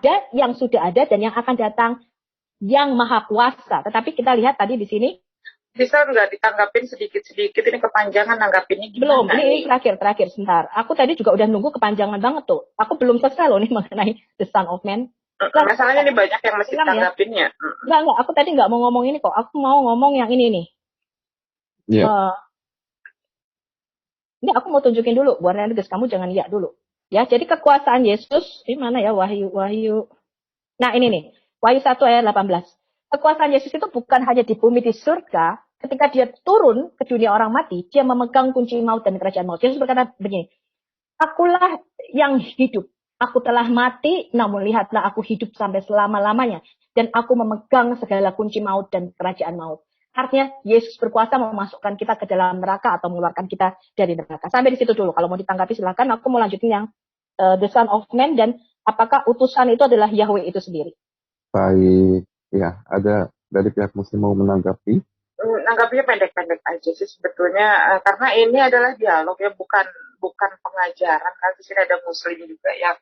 ada, yang sudah ada, dan yang akan datang, yang maha kuasa. Tetapi kita lihat tadi di sini, bisa nggak ditanggapin sedikit-sedikit, ini kepanjangan nanggapinnya belum, gimana? ini terakhir sebentar. Aku tadi juga udah nunggu kepanjangan banget tuh. Aku belum selesai loh nih mengenai The Son of Man. Masalahnya ini banyak yang mesti tanggapinnya. Enggak, aku tadi nggak mau ngomong ini kok. Aku mau ngomong yang ini nih. Iya. Ini aku mau tunjukin dulu, buat Rendes, kamu jangan lihat dulu. Ya, jadi kekuasaan Yesus, di mana ya Wahyu. Nah, ini nih, Wahyu 1 ayat 18. Kekuasaan Yesus itu bukan hanya di bumi di surga, ketika dia turun ke dunia orang mati, dia memegang kunci maut dan kerajaan maut. Yesus berkata begini, akulah yang hidup. Aku telah mati, namun lihatlah aku hidup sampai selama-lamanya. Dan aku memegang segala kunci maut dan kerajaan maut. Artinya Yesus berkuasa memasukkan kita ke dalam neraka atau mengeluarkan kita dari neraka. Sampai di situ dulu. Kalau mau ditanggapi silakan. Aku mau lanjutin yang The Son of Man dan apakah utusan itu adalah Yahweh itu sendiri. Baik, ya ada dari pihak muslim mau menanggapi? Nanggapinya pendek-pendek aja sih sebetulnya, karena ini adalah dialog ya, bukan pengajaran. Kan di sini ada muslim juga yang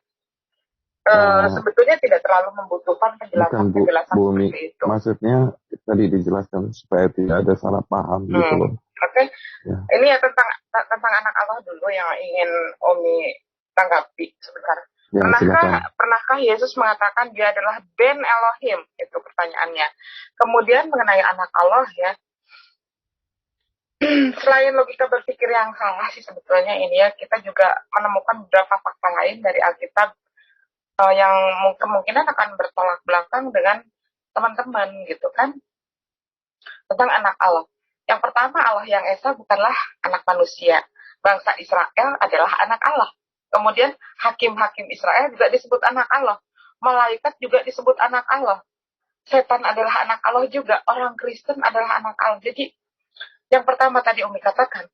sebetulnya tidak terlalu membutuhkan penjelasan seperti itu. Maksudnya tadi dijelaskan supaya tidak ada salah paham gitu loh. Oke. Ya. Ini ya tentang anak Allah dulu yang ingin Omi tanggapi sebentar. Ya, pernahkah Yesus mengatakan dia adalah Ben Elohim? Itu pertanyaannya. Kemudian mengenai anak Allah ya, selain logika berpikir yang salah sih sebetulnya ini ya, kita juga menemukan beberapa fakta lain dari Alkitab yang kemungkinan akan bertolak belakang dengan teman-teman gitu kan, tentang anak Allah. Yang pertama, Allah yang Esa bukanlah anak manusia. Bangsa Israel adalah anak Allah. Kemudian hakim-hakim Israel juga disebut anak Allah. Malaikat juga disebut anak Allah. Setan adalah anak Allah juga. Orang Kristen adalah anak Allah. Jadi yang pertama tadi Umi katakan,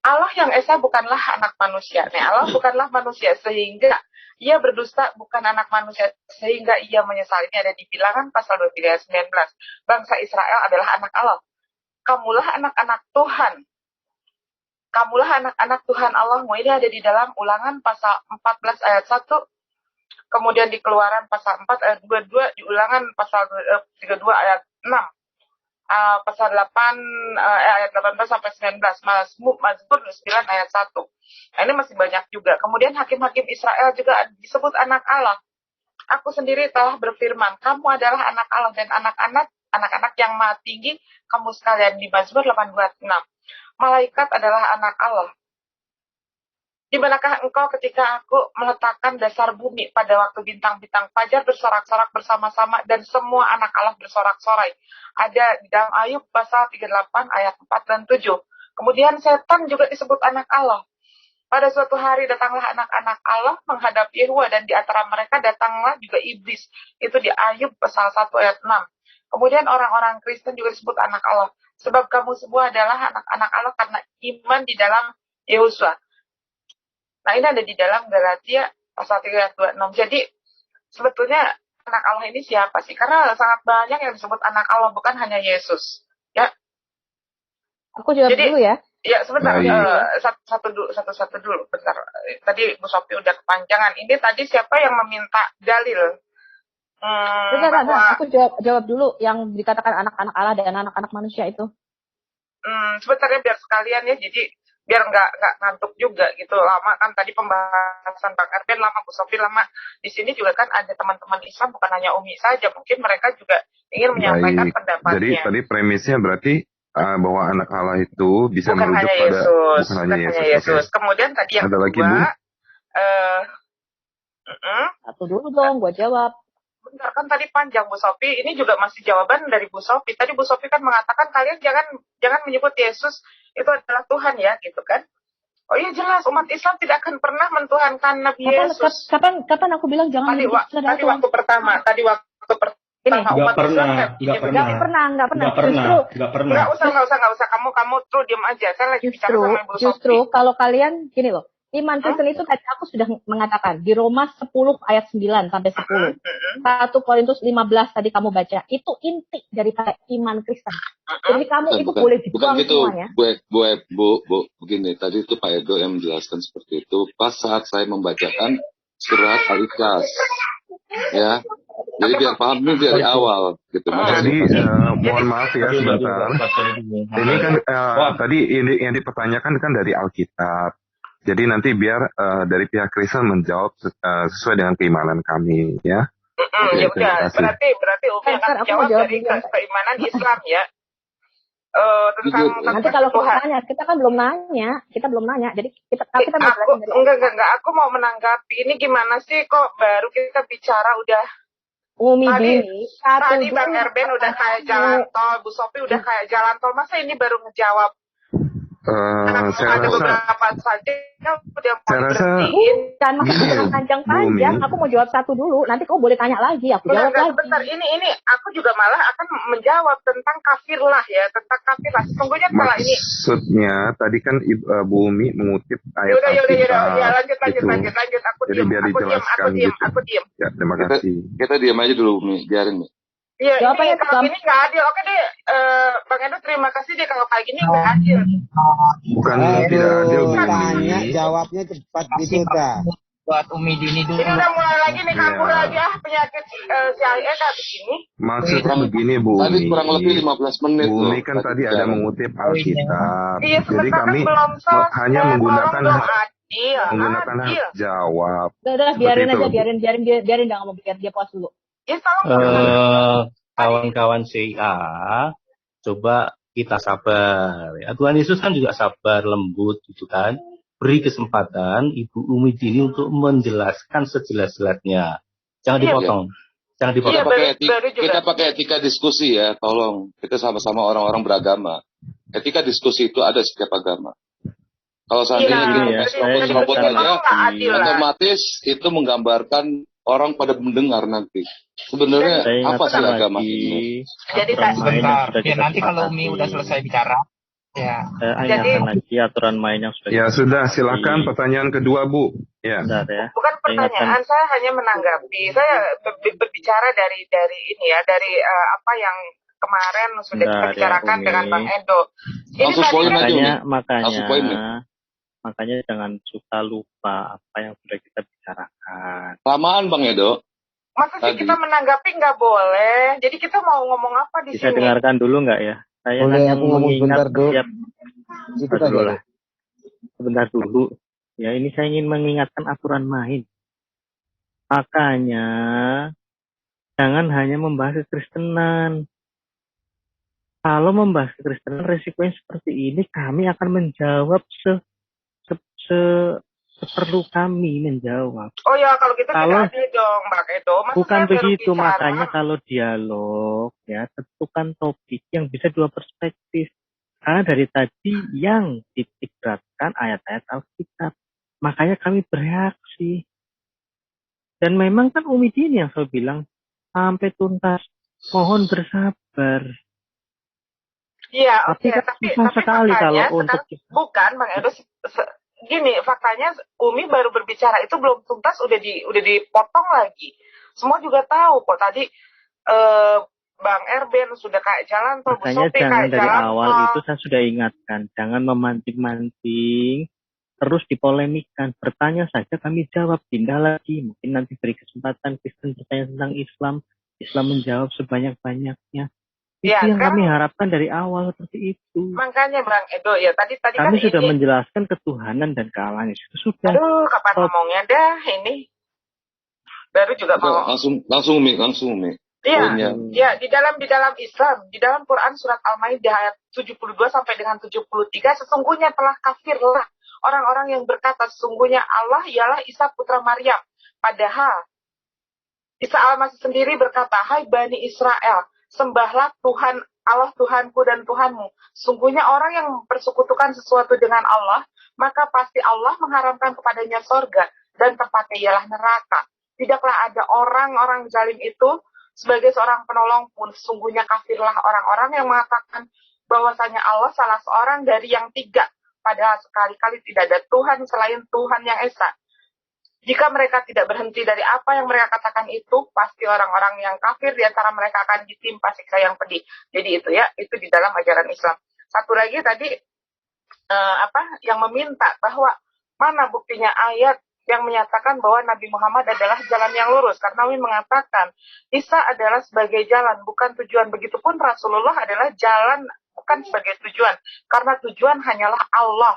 Allah yang Esa bukanlah anak manusia. Allah bukanlah manusia sehingga ia berdusta, bukan anak manusia sehingga ia menyesal. Ini ada di Bilangan pasal 23 ayat 19. Bangsa Israel adalah anak Allah. Kamulah anak-anak Tuhan. Kamulah anak-anak Tuhan Allahmu. Ini ada di dalam Ulangan pasal 14 ayat 1. Kemudian di Keluaran pasal 4 ayat 22. Di Ulangan pasal 32 ayat 6. Pasal 8 ayat 18 sampai 19. Mazmur 9 ayat 1. Nah, ini masih banyak juga. Kemudian hakim-hakim Israel juga disebut anak Allah. Aku sendiri telah berfirman, kamu adalah anak Allah dan anak-anak yang maha tinggi, kamu sekalian, di Mazmur 82:6. Malaikat adalah anak Allah. Di manakah engkau ketika aku meletakkan dasar bumi pada waktu bintang-bintang fajar bersorak-sorak bersama-sama dan semua anak Allah bersorak-sorai? Ada di dalam Ayub pasal 38 ayat 4 dan 7. Kemudian setan juga disebut anak Allah. Pada suatu hari datanglah anak-anak Allah menghadap Yehuwa dan di antara mereka datanglah juga iblis. Itu di Ayub pasal 1 ayat 6. Kemudian orang-orang Kristen juga disebut anak Allah. Sebab kamu semua adalah anak-anak Allah karena iman di dalam Yehosua. Nah, ini ada di dalam Galatia pasal 3 ayat 26. Jadi sebetulnya anak Allah ini siapa sih? Karena sangat banyak yang disebut anak Allah, bukan hanya Yesus. Ya. Aku jawab dulu ya. Ya, sebentar. Satu dulu. Bentar. Tadi Bu Sophie udah kepanjangan. Ini tadi siapa yang meminta dalil? Aku jawab dulu yang dikatakan anak-anak Allah dan anak-anak manusia itu. Sebenarnya biar sekalian ya, jadi biar nggak ngantuk juga gitu. Lama kan tadi pembahasan Bang Erben lama, Bu Sophie lama. Di sini juga kan ada teman-teman Islam, bukan hanya Umi saja. Mungkin mereka juga ingin menyampaikan pendapatnya. Jadi tadi premisnya berarti bahwa anak Allah itu bisa merujuk pada bukan hanya Yesus. Okay. Kemudian tadi yang kedua, satu dulu dong, gua jawab. Bentar, kan tadi panjang Bu Sophie, ini juga masih jawaban dari Bu Sophie. Tadi Bu Sophie kan mengatakan kalian jangan menyebut Yesus itu adalah Tuhan ya, gitu kan? Oh iya jelas, umat Islam tidak akan pernah mentuhankan Nabi Yesus. Kapan aku bilang jangan tadi waktu pertama Nggak pernah. Nggak usah, kamu terus diam aja. Saya lagi bicara sama Bu Sophie. Justru kalau kalian gini loh, iman Kristen itu tadi aku sudah mengatakan di Roma 10 ayat 9 sampai 10. 1 Korintus 15 tadi kamu baca, itu inti daripada iman Kristen. Jadi kamu itu boleh dibuang semuanya. Bu, begini, tadi itu Pak Edo yang menjelaskan seperti itu pas saat saya membacakan surat Al-Ikhlas. Ya, Jadi biar paham ini dari awal gitu. Jadi mohon maaf ya sebentar. Ini kan tadi ini yang dipertanyakan kan dari Alkitab. Jadi nanti biar dari pihak Kristen menjawab sesuai dengan keimanan kami ya. Ya udah, berarti Umi akan jawab dari keimanan Islam ya. Tentang nanti kalau kita tanya, kita belum nanya, jadi kita enggak, aku mau menanggapi ini gimana sih kok baru kita bicara udah tadi Bang Erben udah kayak jalan tol, Bu Sophie udah kayak jalan tol, masa ini baru ngejawab? Saya ada rasa beberapa saja udah saya rasa dan masih panjang-panjang. Aku mau jawab satu dulu, nanti kau boleh tanya lagi, aku jawab lagi. Sebentar, ini aku juga malah akan menjawab tentang kafirlah ya, tentang kafirlah. Sesungguhnya kalau ini maksudnya tadi kan Bu Umi mengutip ayat Alkitab. Ya, lanjut. Jadi biar dijelaskan aku diam. Ya, terima kasih. Kita diam aja dulu, Umi, biarin nih. Iya, kalau ini nggak adil. Oke deh, Bang Edo terima kasih deh kalau kayak gini nggak adil. Bukan tidak adil, Bu Tanya, jawabnya cepat gitu dah. Buat Umi Dini dulu. Ini udah mulai lagi nih kambuh lagi penyakit CIA kayak begini. Maksudnya begini, Bu Umi. Tadi kurang lebih 15 menit. Bu Umi kan tadi ada mengutip Alkitab. Iya, Jadi kami hanya menggunakan hak jawab. Udah, biarin aja, biarin dia ngomong, biar dia puas dulu. Ya, tolong. Kawan-kawan CIA, coba kita sabar. Ya, Tuhan Yesus kan juga sabar, lembut gitu kan. Beri kesempatan Ibu Umi Dini untuk menjelaskan sejelas-jelasnya. Jangan dipotong. Jangan dipotong. Kita pakai etika diskusi ya, tolong. Kita sama-sama orang-orang beragama. Etika diskusi itu ada setiap agama. Kalau seandainya kita robot aja, otomatis itu menggambarkan orang pada mendengar nanti. Sebenarnya apa sih agama ini? Jadi sebentar. Ya nanti kalau Umi udah selesai bicara, ya. Ingatkan lagi aturan main yang sudah. Ya sudah, silakan pertanyaan kedua, Bu. Ya. Bukan pertanyaan, saya hanya menanggapi. Saya berbicara dari ini ya, dari apa yang kemarin sudah kita bicarakan dengan Bang Edo. Langsung poin aja. Makanya jangan suka lupa apa yang sudah kita bicarakan. Lamaan Bang Edo. Masa sih kita menanggapi nggak boleh? Jadi kita mau ngomong apa di Bisa sini? Bisa dengarkan dulu nggak ya? Saya hanya mengingat sebentar dulu. Ya, ini saya ingin mengingatkan aturan main. Makanya jangan hanya membahas kekristenan. Kalau membahas kekristenan, resikonya seperti ini, kami akan menjawab seperlu kami menjawab. Oh ya, kalau gitu tidak adil dong, Mbak Edo. Bukan begitu, makanya kalau dialog, ya tentukan topik yang bisa dua perspektif. Karena dari tadi yang dititikkan ayat-ayat Alkitab, makanya kami bereaksi. Dan memang kan Umi Dini yang selalu bilang, sampai tuntas, mohon bersabar. Iya, tapi sekali kalau untuk bukan Bang Edo. Gini, faktanya Umi baru berbicara itu belum tuntas udah dipotong lagi. Semua juga tahu kok tadi Bang Erben sudah kayak jalan tol. Makanya jangan dari awal itu saya sudah ingatkan, jangan memanting-manting, terus dipolemikan. Bertanya saja kami jawab, pindah lagi. Mungkin nanti beri kesempatan Kristen bertanya tentang Islam, Islam menjawab sebanyak-banyaknya. Ya, itu yang kami harapkan dari awal seperti itu. Makanya Bang Edo ya tadi kami kan sudah menjelaskan ketuhanan dan kealahan Yesus sudah. Aduh, kapan ngomongnya dah ini? Baru juga mau langsung Umi. Iya, ya di dalam Islam, di dalam Quran surat Al-Maidah ayat 72 sampai dengan 73 sesungguhnya telah kafirlah orang-orang yang berkata sesungguhnya Allah ialah Isa putra Maryam. Padahal Isa al-Masih sendiri berkata, "Hai Bani Israel, sembahlah Tuhan Allah Tuhanku dan Tuhanmu. Sungguhnya orang yang mempersekutukan sesuatu dengan Allah, maka pasti Allah mengharamkan kepadanya sorga dan tempatnya ialah neraka. Tidaklah ada orang-orang zalim itu sebagai seorang penolong pun. Sungguhnya kafirlah orang-orang yang mengatakan bahwasanya Allah salah seorang dari yang tiga. Padahal sekali-kali tidak ada Tuhan selain Tuhan yang Esa. Jika mereka tidak berhenti dari apa yang mereka katakan itu, pasti orang-orang yang kafir di antara mereka akan ditimpa siksa yang pedih." Jadi itu ya, itu di dalam ajaran Islam. Satu lagi tadi yang meminta bahwa mana buktinya ayat yang menyatakan bahwa Nabi Muhammad adalah jalan yang lurus. Karena Umi mengatakan Isa adalah sebagai jalan, bukan tujuan. Begitupun Rasulullah adalah jalan, bukan sebagai tujuan. Karena tujuan hanyalah Allah.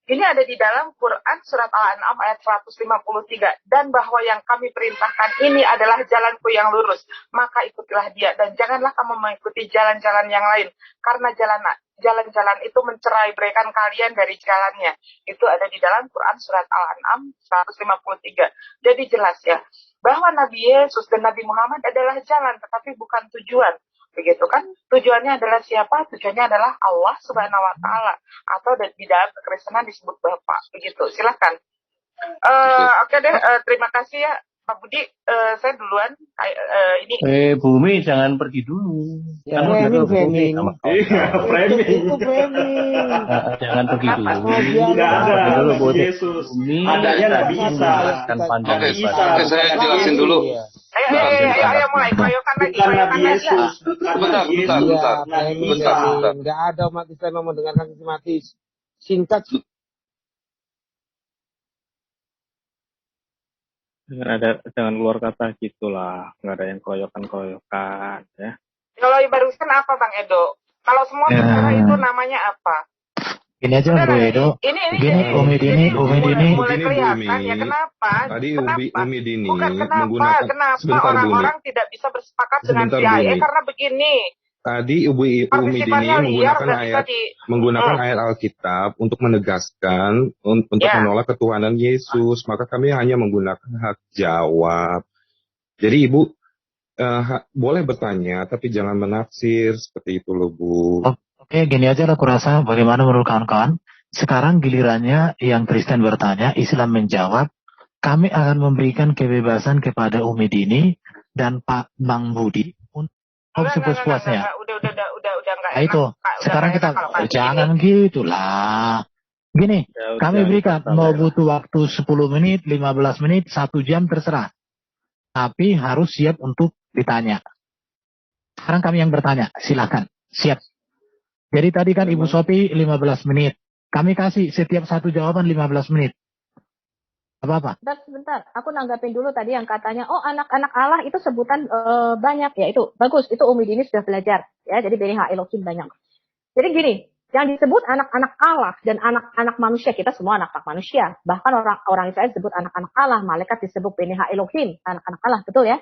Ini ada di dalam Quran surat Al-An'am ayat 153. Dan bahwa yang kami perintahkan ini adalah jalanku yang lurus. Maka ikutilah dia. Dan janganlah kamu mengikuti jalan-jalan yang lain. Karena jalan-jalan itu mencerai berikan kalian dari jalannya. Itu ada di dalam Quran surat Al-An'am 153. Jadi jelas ya. Bahwa Nabi Yesus dan Nabi Muhammad adalah jalan. Tetapi bukan tujuan. Begitu kan? Tujuannya adalah siapa? Tujuannya adalah Allah Subhanahu wa Ta'ala, atau di dalam kekristenan disebut Bapa. Begitu. Silakan. Oke deh, terima kasih ya Pak Budi. Saya duluan. Ini Bumi jangan pergi dulu. Ya, Kan udah framing. framing. Itu framing. Jangan pergi dulu. Tidak ada Pergi dulu, Budi. Yesus. Bumi Adanya Nabi Isa. menjelaskan panjang Oke, lebar. oke, saya jelasin dulu. Ayo mulai. Koyokan lagi. Bukan Nabi Yesus. Bukan Bentar, Nabi bentar, Yesus. bentar. Iya, framing. Bentar, bentar. Nggak ada umat Islam yang mendengarkan sistematis. Singkat. Jangan keluar kata gitulah, nggak ada yang koyokan ya. Kalau barusan apa Bang Edo? Kalau semua bicara itu namanya apa? Ini aja Bro Edo. Ini Gini, Umi Dini. mulai kelihatan ya. Kenapa? Tadi Kenapa? Umi Dini Bukan menggunakan kenapa sebentar Bumi. orang-orang tidak bisa bersepakat dengan Sebentar, CIA Bumi. karena begini. Tadi Umi Dini Partisipannya liar menggunakan ayat Alkitab untuk menegaskan untuk Ya. menolak ketuhanan Yesus. Maka kami hanya menggunakan hak jawab. Jadi Ibu boleh bertanya, tapi jangan menafsir seperti itu loh Bu. Oke, gini aja lah kurasa. Bagaimana menurut kawan-kawan? Sekarang gilirannya yang Kristen bertanya, Islam menjawab. Kami akan memberikan kebebasan kepada Umi Dini dan Pak Bang Budi untuk sepuas-puasnya. Udah enggak. Nah itu, sekarang kita jangan gitulah. Gini, Ya, kami udah, berikan santai mau lah. butuh waktu 10 menit, 15 menit, 1 jam terserah. Tapi harus siap untuk ditanya. Sekarang kami yang bertanya, silakan. Siap. Jadi tadi kan Ibu Sophie 15 menit. Kami kasih setiap satu jawaban 15 menit. Apa-apa? Sebentar, aku nanggapin dulu tadi yang katanya, oh anak-anak Allah itu sebutan banyak, ya itu bagus, itu Umi Dini sudah belajar, ya jadi BNH Elohim banyak. Jadi gini, yang disebut anak-anak Allah dan anak-anak manusia, kita semua anak-anak manusia, bahkan orang Israel disebut anak-anak Allah, malaikat disebut BNH Elohim, anak-anak Allah, betul ya.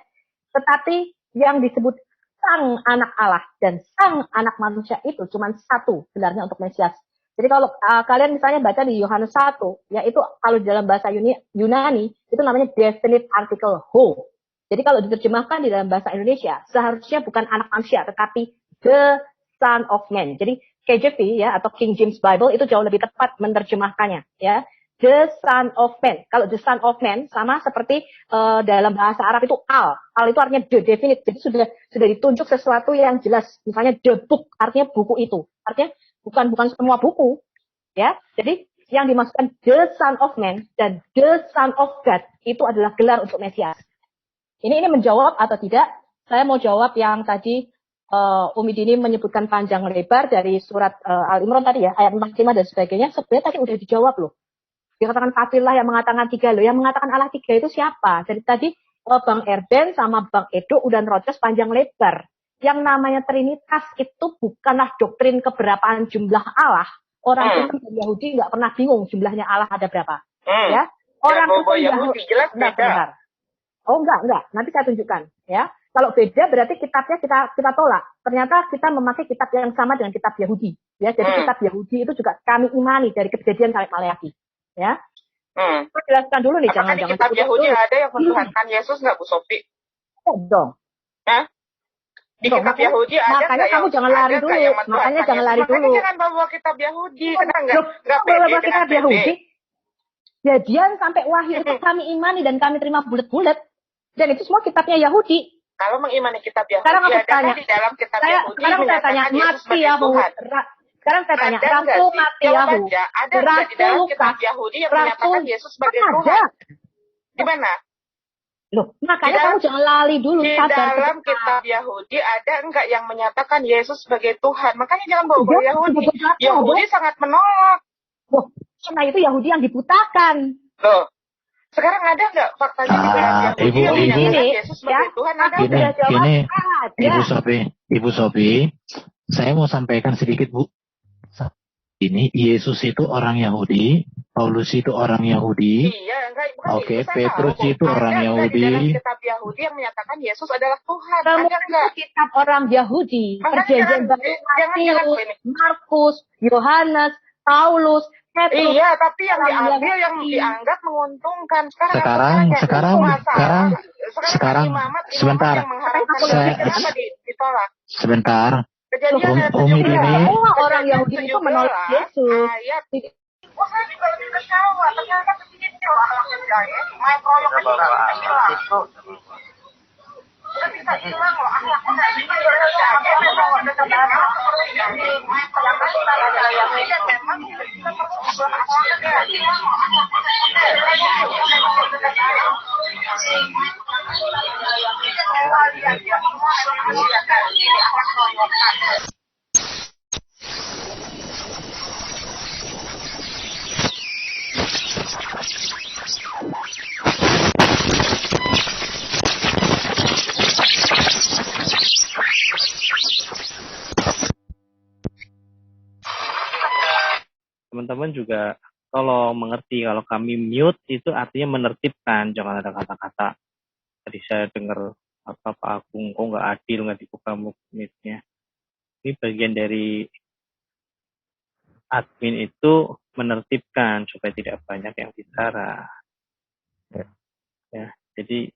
Tetapi yang disebut sang anak Allah dan sang anak manusia itu cuma satu sebenarnya untuk Mesias. Jadi kalau kalian misalnya baca di Yohanes 1, yaitu kalau dalam bahasa Yunani, itu namanya definite article ho. Jadi kalau diterjemahkan di dalam bahasa Indonesia, seharusnya bukan anak manusia, tetapi the son of man. Jadi KJV ya atau King James Bible itu jauh lebih tepat menerjemahkannya ya. The son of man. Kalau the son of man sama seperti dalam bahasa Arab itu al. Al itu artinya the definite. Jadi sudah ditunjuk sesuatu yang jelas. Misalnya the book artinya buku itu. Artinya bukan semua buku ya. Jadi yang dimaksudkan the son of man dan the son of God itu adalah gelar untuk Mesias. Ini menjawab atau tidak? Saya mau jawab yang tadi Umi Dini menyebutkan panjang lebar dari surat Al-Imran tadi ya, ayat 45 dan sebagainya. Sebenarnya tadi udah dijawab loh. Dikatakan kafilah yang mengatakan 3 loh. Yang mengatakan Allah 3 itu siapa? Jadi tadi Bang Erben sama Bang Edo udah nerocos panjang lebar. Yang namanya Trinitas itu bukanlah doktrin keberapaan jumlah Allah. Orang Kristen Yahudi nggak pernah bingung jumlahnya Allah ada berapa. Ya, orang Kristen Yahudi jelas beda. Oh enggak. Nanti saya tunjukkan. Ya, kalau beda berarti kitabnya kita tolak. Ternyata kita memakai kitab yang sama dengan kitab Yahudi. Ya, jadi kitab Yahudi itu juga kami imani dari Kejadian sampai Maleakhi. Ya. Saya jelaskan dulu nih, jangan di kitab Yahudi ada yang mentuhankan Yesus nggak Bu Sofi? Oh, dong. Di kitab Yahudi ada makanya kamu jangan lari dulu. Makanya jangan lari dulu. Makanya jangan bawa kitab Yahudi. Karena nggak bawa kitab Yahudi. Jadian sampai Wahyu itu kami imani dan kami terima bulat-bulat. Dan itu semua kitabnya Yahudi. Kalau mengimani kitab Yahudi, sekarang aku tanya, di dalam kitab Yahudi sekarang saya tanya, Matiyahu. Sekarang saya tanya, Rasul Matiyahu. Ada di dalam kitab Yahudi yang menyatakan Yesus sebagai Tuhan. Di mana? Loh, makanya kamu jangan lali dulu. Di dalam kitab Yahudi ada enggak yang menyatakan Yesus sebagai Tuhan? Makanya jangan bawa Yahudi. Yahudi sangat menolak. Karena itu Yahudi yang dibutakan. Loh, Sekarang ada nggak faktanya di Yahudi Ibu, yang Ibu, menyatakan Yesus sebagai Tuhan? Ada nggak? gini, Ibu Sophie, saya mau sampaikan sedikit, Bu. Ini Yesus itu orang Yahudi, Paulus itu orang Yahudi. Iya, enggak, bukan Oke, itu saya Petrus tahu. itu orang Ada nggak di Yahudi. dalam kitab Yahudi yang menyatakan Yesus adalah Tuhan? Kamu Ada nggak? kitab orang Yahudi, Makanya perjanjian baru jangan Matius, ini. Markus, Yohanes, Paulus, Petrus. Iya, tapi yang Orang diambil yang Yahudi. dianggap menguntungkan. Sekarang, imamat sebentar. yang mengharapkan Saya- kenapa ditolak? Sebentar. Kejadian ayat Umi 17. ini. Semua orang Yahudi itu menolak Yesus. Ayat. Wah, saya juga lebih kecewa. Ternyata begitu akhlaknya saya. Main proyek aja nggak bisa hilang. Nggak bisa hilang loh. Akhlaknya nggak bisa hilang. Memang ada saudara seperti ini. Main proyek aja adalah yang ini. Memang kita perlu ubah akhlaknya. Hilang loh. Teman-teman juga tolong mengerti kalau kami mute itu artinya menertibkan, jangan ada kata-kata. Tadi saya dengar apa Pak Agung kok nggak adil nggak dibuka mute-nya. Ini bagian dari admin itu menertibkan supaya tidak banyak yang bicara. Ya, jadi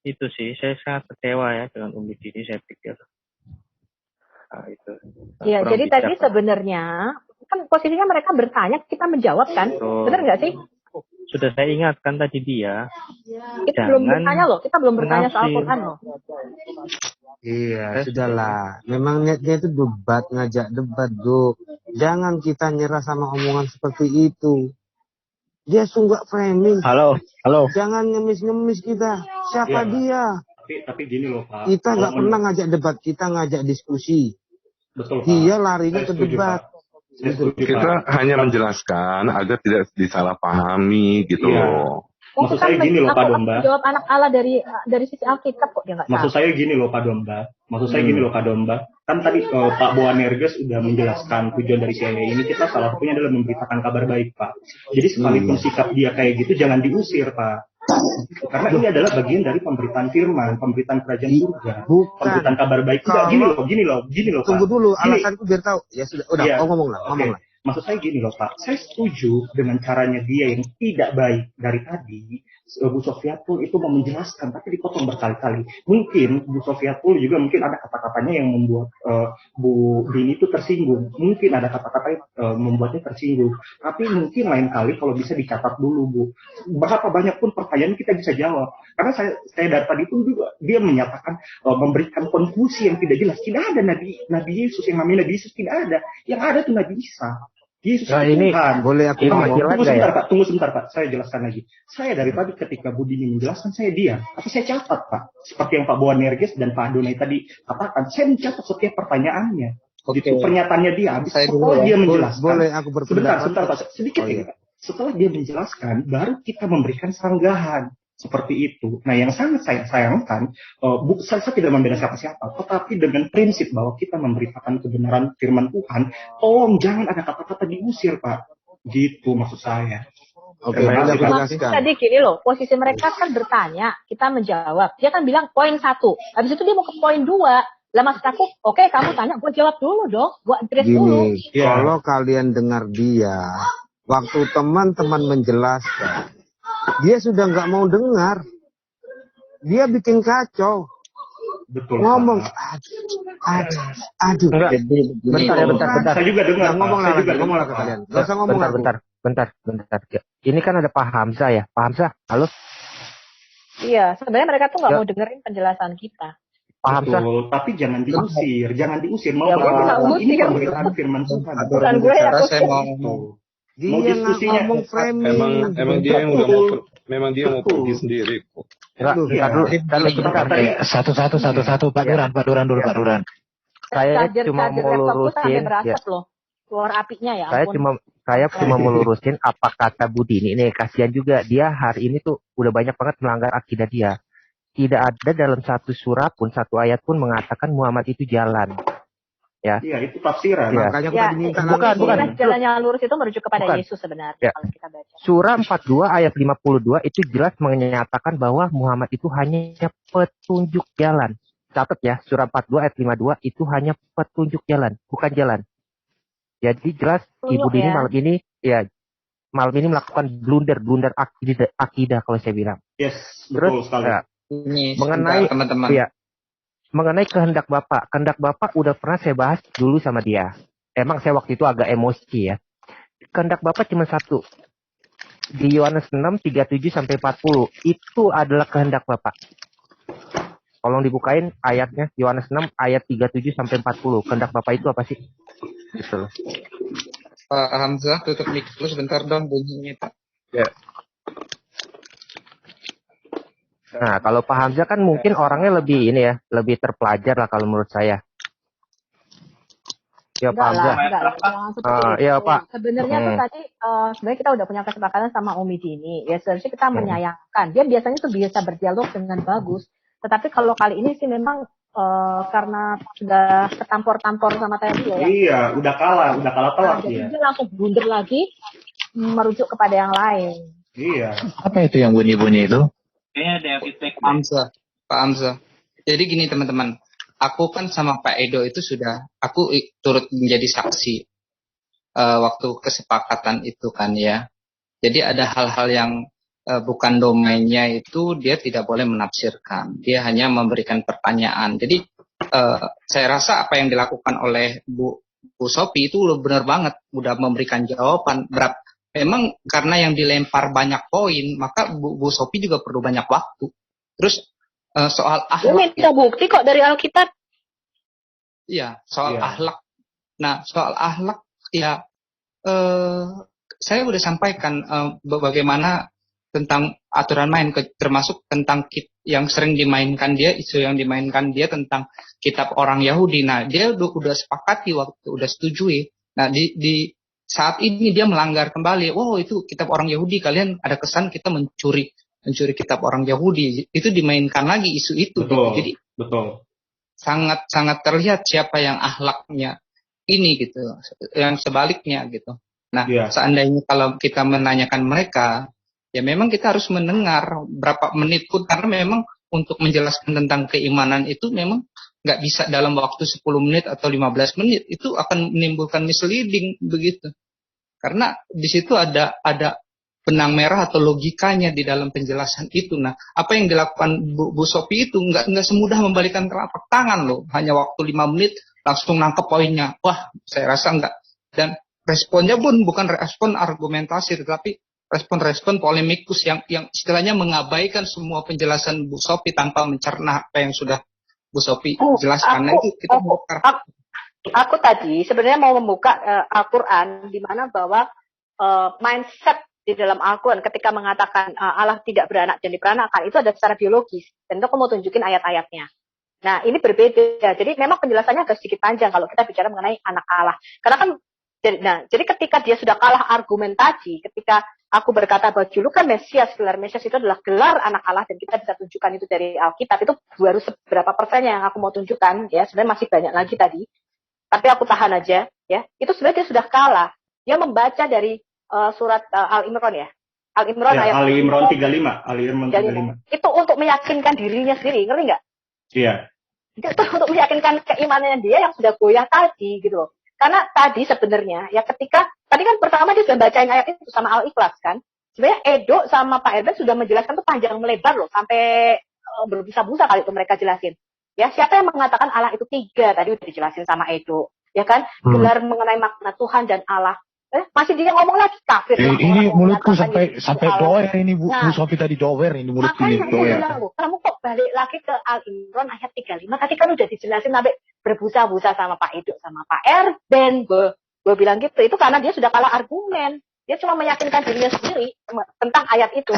itu sih saya sangat kecewa ya dengan Umi Dini, saya pikir. Itu. Iya, kurang jadi bijak, tadi Pak. sebenarnya kan posisinya mereka bertanya, kita menjawab kan, benar nggak sih? Sudah saya ingatkan tadi dia. Kita belum bertanya loh, kita belum bertanya soal menafsir. Quran loh. Iya, sudahlah. Memang niatnya itu debat, ngajak debat, Bu. Jangan kita nyerah sama omongan seperti itu. Dia sungguh framing. Halo. Jangan ngemis-ngemis kita. Siapa Iya, dia? Tapi gini loh Pak. Kita nggak Kalau pernah ngajak debat, kita ngajak diskusi. Betul Pak. Dia larinya Saya ke setuju, debat. Pak. Saya setuju, Kita Pak. hanya menjelaskan agar tidak disalahpahami gitu Iya. loh. Maksud saya gini loh Pak Domba. Jawab anak Allah dari sisi Alkitab kok dia nggak Maksud tahu. saya gini loh Pak Domba. Kan tadi Pak Boanerges sudah menjelaskan tujuan dari CIA ini, kita salah satunya adalah memberitakan kabar baik Pak. Jadi sekalipun sikap dia kayak gitu jangan diusir Pak. Karena ini adalah bagian dari pemberitaan firman, pemberitaan kerajaan surga, Bukan. pemberitaan kabar baik. Enggak, gini loh Pak. Tunggu dulu, Gini. alasanku biar tahu. Ya sudah, udah, Iya. ngomong lah. Maksud saya gini loh Pak, saya setuju dengan caranya dia yang tidak baik dari tadi. Bu Sofiatul itu mau menjelaskan, tapi dipotong berkali-kali. Mungkin Bu Sofiatul juga mungkin ada kata-katanya yang membuat Bu Dini itu tersinggung. Mungkin ada kata-kata yang membuatnya tersinggung. Tapi mungkin lain kali kalau bisa dicatat dulu Bu. Berapa banyak pun pertanyaan kita bisa jawab. Karena saya dari tadi pun juga dia menyatakan memberikan konklusi yang tidak jelas. Tidak ada Nabi Yesus, yang namanya Nabi Yesus tidak ada. Yang ada itu Nabi Isa. Yesus Nah, itu ini Tuhan. boleh aku Tunggu sebentar Pak. Saya jelaskan lagi. Saya dari tadi ketika Bu Dini menjelaskan saya diam, tapi saya catat Pak. Seperti yang Pak Boanerges dan Pak Adonai tadi katakan, saya mencatat setiap pertanyaannya. Gitu, pernyataannya dia. Habis setelah dia menjelaskan. Boleh aku berpendapat? Sebentar Pak. Sedikit ya Pak. Setelah dia menjelaskan, baru kita memberikan sanggahan. Seperti itu. Nah, yang sangat saya sayangkan, saya tidak membela siapa-siapa, tetapi dengan prinsip bahwa kita memberitakan kebenaran firman Tuhan, tolong jangan ada kata-kata diusir, Pak. Gitu maksud saya. Oke, boleh aku jelaskan. Tadi gini loh, posisi mereka kan bertanya, kita menjawab. Dia kan bilang poin 1. Habis itu dia mau ke poin 2. Lah maksud aku, oke, kamu tanya, gue jawab dulu dong. Gue address dulu. Gini, kalau kalian dengar dia, waktu teman-teman menjelaskan, dia sudah nggak mau dengar. Dia bikin kacau. Betul. Ngomong, aduh. Bentar. Saya juga dengar. Ngomong lah ke kalian. Gak usah ngomong. Bentar. Ini kan ada Pak Hamzah ya. Pak Hamzah, halo? Iya, sebenarnya mereka tuh nggak mau dengerin penjelasan kita. Pak Hamzah. Betul, tapi jangan diusir. Mau Ya, ini pemberitaan firman Tuhan. Bukan gue yang Saya mau ngomong. Dia nggak ngomong framing. Emang dia yang udah mau pergi sendiri kok. Sebentar. Satu. Pak Duran dulu, Pak Duran. Saya cuma mau lurusin. Berasap loh. keluar apinya ya Saya ampun. cuma melurusin apa kata Budini nih, kasihan juga dia hari ini tuh udah banyak banget melanggar akidah dia. Tidak ada dalam satu surah pun, satu ayat pun mengatakan Muhammad itu jalan. Ya. Iya, itu tafsiran. Ya. Makanya aku Ya, tadi minta bukan. jalan yang lurus itu merujuk kepada Bukan. Yesus sebenarnya Ya. kalau kita baca. Surah 42 ayat 52 itu jelas menyatakan bahwa Muhammad itu hanya petunjuk jalan. Catat ya, surah 42 ayat 52 itu hanya petunjuk jalan, bukan jalan. Jadi jelas Ibu Dini malam ini melakukan blunder akidah kalau saya bilang. Yes, betul sekali. Ini Mengenai teman-teman. Ya, mengenai kehendak Bapak udah pernah saya bahas dulu sama dia. Emang saya waktu itu agak emosi ya. Kehendak Bapak cuma satu. Di Yohanes 6 37 sampai 40 itu adalah kehendak Bapak. Tolong dibukain ayatnya, Yohanes 6 ayat 37 sampai 40. Kehendak Bapak itu apa sih? Gitu loh. Pak Hamzah, tutup mic dulu sebentar dong bunyinya, Pak. Ya. Nah, kalau Pak Hamzah kan mungkin orangnya lebih lebih terpelajar lah kalau menurut saya. Ya Pak Hamzah. Iya Pak. Sebenarnya tuh tadi sebenarnya kita udah punya kesepakatan sama Umi Dini. Ya seharusnya kita menyayangkan. Dia biasanya tuh biasa berdialog dengan bagus. Tetapi kalau kali ini sih memang karena sudah ketampor-tampor sama tadi ya. Iya, udah kalah telak jadi dia langsung blunder lagi merujuk kepada yang lain. Iya. Apa itu yang bunyi-bunyi itu? Kayaknya ada feedback. Pak Hamzah. Jadi gini teman-teman, aku kan sama Pak Edo itu aku turut menjadi saksi waktu kesepakatan itu kan ya. Jadi ada hal-hal yang bukan domainnya itu dia tidak boleh menafsirkan. Dia hanya memberikan pertanyaan. Jadi saya rasa apa yang dilakukan oleh Bu Sophie itu benar banget, udah memberikan jawaban. Memang karena yang dilempar banyak poin, maka Bu Sophie juga perlu banyak waktu. Terus soal akhlak. Ini minta bukti kok dari Alkitab. Iya, soal akhlak. Nah, soal akhlak ya saya udah sampaikan bagaimana tentang aturan main, termasuk tentang yang sering dimainkan dia, isu yang dimainkan dia tentang kitab orang Yahudi. Nah, dia udah sepakati waktu, udah setujui. Nah, di saat ini dia melanggar kembali. Wow, itu kitab orang Yahudi, kalian ada kesan kita mencuri kitab orang Yahudi. Itu dimainkan lagi isu itu. Betul, Jadi betul. Sangat terlihat siapa yang akhlaknya ini gitu, yang sebaliknya gitu. Nah, seandainya kalau kita menanyakan mereka, ya memang kita harus mendengar berapa menit pun, karena memang untuk menjelaskan tentang keimanan itu memang nggak bisa dalam waktu 10 menit atau 15 menit. Itu akan menimbulkan misleading begitu. Karena di situ ada benang merah atau logikanya di dalam penjelasan itu. Nah, apa yang dilakukan Bu Sophie itu nggak semudah membalikan telapak tangan loh. Hanya waktu 5 menit langsung nangkep poinnya. Wah, saya rasa nggak. Dan responnya pun bukan respon argumentasi, tetapi respon polemikus yang istilahnya mengabaikan semua penjelasan Bu Sophie tanpa mencerna apa yang sudah Bu Sophie jelaskan. Aku tadi sebenarnya mau membuka Al-Quran di mana bahwa mindset di dalam Al-Quran ketika mengatakan Allah tidak beranak dan diperanakan itu ada secara biologis, dan itu aku mau tunjukin ayat-ayatnya. Nah, ini berbeda. Jadi memang penjelasannya agak sedikit panjang kalau kita bicara mengenai anak Allah. Karena kan jadi ketika dia sudah kalah argumentasi, ketika aku berkata bahwa julukan Mesias, gelar Mesias itu adalah gelar anak Allah, dan kita bisa tunjukkan itu dari Alkitab, itu baru seberapa persennya yang aku mau tunjukkan ya. Sebenarnya masih banyak lagi tadi, tapi aku tahan aja ya. Itu sebenarnya dia sudah kalah. Dia membaca dari surat Al-Imran ya. Al-Imran ya, ayat Al-Imran 35. Itu untuk meyakinkan dirinya sendiri, ngerti nggak? Iya. Itu untuk meyakinkan keimanannya dia yang sudah goyah tadi gitu loh. Karena tadi sebenarnya ya tadi kan pertama dia sudah bacain ayat itu sama Al-Ikhlas kan. Sebenarnya Edo sama Pak Erben sudah menjelaskan tuh panjang melebar loh, sampai berbusa-busa kali itu mereka jelasin. Ya, siapa yang mengatakan Allah itu 3 tadi udah dijelasin sama Edo, ya kan? Gelar mengenai makna Tuhan dan Allah. Masih dia ngomong lagi kafir. Ini mulutku sampai doer ini Bu Sophie tadi doer ini mulutku ini doer. Kamu kok balik lagi ke Al-Imran ayat 35? Tadi kan udah dijelasin sampai berbusa-busa sama Pak Edo sama Pak Erben. Gue bilang gitu, itu karena dia sudah kalah argumen. Dia cuma meyakinkan dirinya sendiri tentang ayat itu.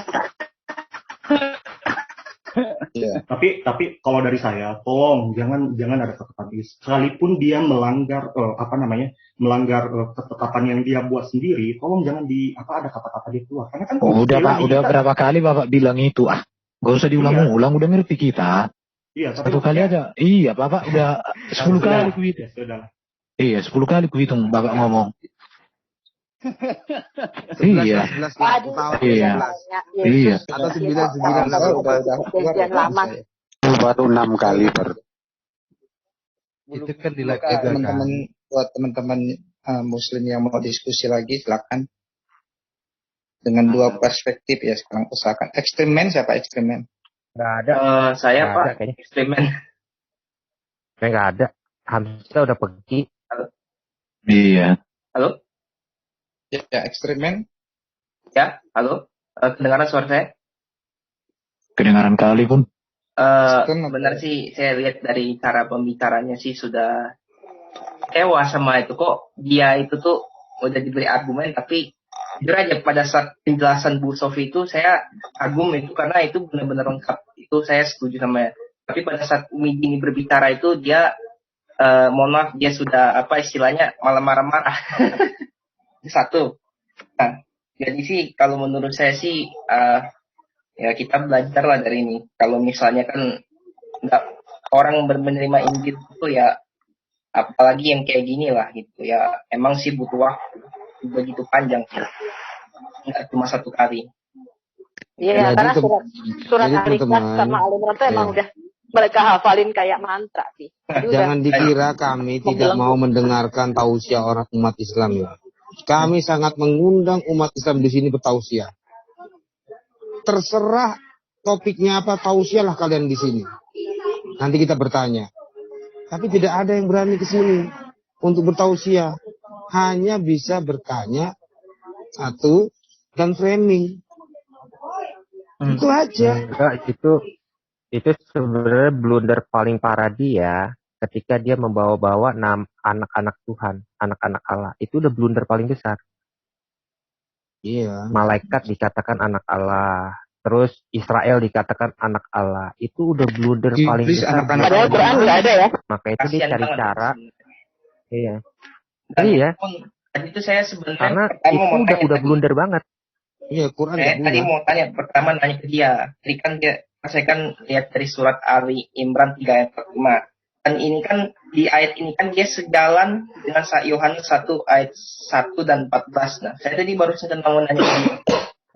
Yeah. Tapi kalau dari saya, tolong jangan ada ketetapan sekalipun dia melanggar ketetapan yang dia buat sendiri, tolong jangan ada kata-kata dia keluar. Karena kan udah berapa kali Bapak bilang itu, gak usah diulang-ulang, udah ngerti kita. Iya, satu kali aja. Iya, Bapak udah 10 kali kuhitung. Iya, 10 kali kuhitung Bapak ngomong. Iya. Iya. Atau 99 lama. Baru 6 kali Itu kan teman-teman buat teman-teman Muslim yang mau diskusi lagi, silakan. Dengan dua perspektif ya sekarang usahakan. Ekstremen siapa ekstremen? Nggak ada. Saya nggak Pak ada, kayaknya. ekstremen. Kayaknya nggak ada. Hamzah udah pergi. Iya. Halo? Ya, ekstremen. Ya, halo. Kedengaran suara saya? Kedengaran kali pun. Benar sih, saya lihat dari cara pembicaranya sih sudah kecewa sama itu. Kok dia itu tuh udah diberi argumen, tapi jujur aja pada saat penjelasan Bu Sofi itu saya kagum itu karena itu benar-benar lengkap. Itu saya setuju sama. Tapi pada saat Umi Dini berbicara itu dia mohon maaf, dia sudah istilahnya malah marah-marah. Satu. Nah, jadi sih kalau menurut saya sih ya kita belajar lah dari ini. Kalau misalnya kan nggak orang menerima Injil itu ya apalagi yang kayak gini lah gitu ya. Emang sih butuh waktu begitu panjang. Nggak cuma satu kali. Iya, karena surat Al-Ikhlas sama Al-Imran itu emang udah mereka hafalin kayak mantra sih. Jangan dikira kami tidak mau mendengarkan tausiah orang umat Islam ya. Kami sangat mengundang umat Islam di sini bertausiah. Terserah topiknya apa, tausiah lah kalian di sini. Nanti kita bertanya. Tapi tidak ada yang berani ke sini untuk bertausiah. Hanya bisa bertanya satu dan framing. Itu aja. Enggak, itu sebenarnya blunder paling parah dia ketika dia membawa-bawa anak-anak Tuhan, anak-anak Allah. Itu udah blunder paling besar. Iya. Malaikat dikatakan anak Allah, terus Israel dikatakan anak Allah. Itu udah blunder paling besar. Padahal Quran nggak ada ya. Maka itu dia cari cara. Iya. Dan iya. Tadi itu saya sebenarnya karena itu udah blunder banget. Iya, Quran. Saya tadi mau tanya, pertama nanya ke dia. Tadi kan saya kan lihat dari surat Ali Imran 3 ayat 45. Dan ini kan di ayat ini kan dia sejalan dengan Yohanes 1 ayat 1 dan 14. Nah, saya tadi baru saja mau nanya ke dia.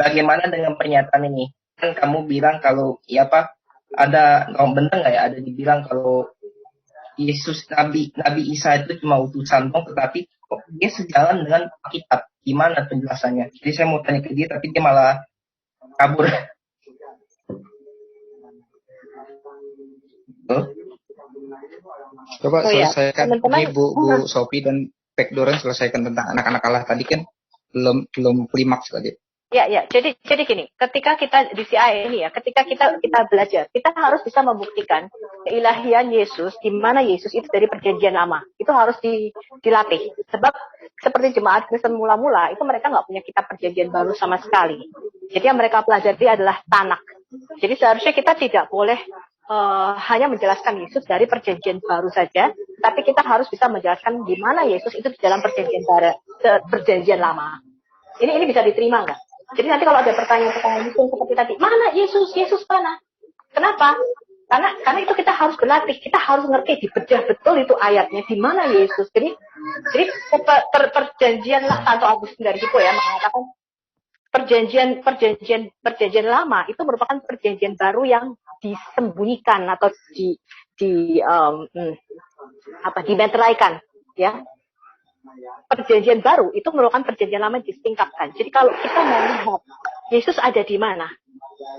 Bagaimana dengan pernyataan ini? Kan kamu bilang kalau ada benar nggak ya? Ada dibilang kalau Yesus Nabi Isa itu cuma utusan dong, tetapi kok dia sejalan dengan Alkitab. Gimana penjelasannya? Jadi saya mau tanya ke dia, tapi dia malah kabur. Coba selesaikan ini Bu Sophie dan Pak Doren, selesaikan tentang anak-anak Allah tadi kan belum klimaks tadi. Ya. Jadi gini, ketika kita di CIA ini ya, ketika kita belajar, kita harus bisa membuktikan keilahian Yesus, di mana Yesus itu dari perjanjian lama. Itu harus dilatih. Sebab seperti jemaat Kristen mula-mula, itu mereka nggak punya kitab perjanjian baru sama sekali. Jadi yang mereka pelajari adalah Tanakh. Jadi seharusnya kita tidak boleh hanya menjelaskan Yesus dari perjanjian baru saja, tapi kita harus bisa menjelaskan di mana Yesus itu di dalam perjanjian lama. Ini bisa diterima nggak? Jadi nanti kalau ada pertanyaan-pertanyaan itu seperti tadi, mana Yesus mana? Kenapa? Karena itu kita harus berlatih, kita harus ngerti, dibedah betul itu ayatnya di mana Yesus. Jadi perjanjian Santo Agustin dari Hippo ya mengatakan perjanjian lama itu merupakan perjanjian baru yang disembunyikan atau dimeteraikan, ya. Perjanjian baru itu merupakan perjanjian lama yang disingkapkan. Jadi kalau kita mau lihat Yesus ada di mana,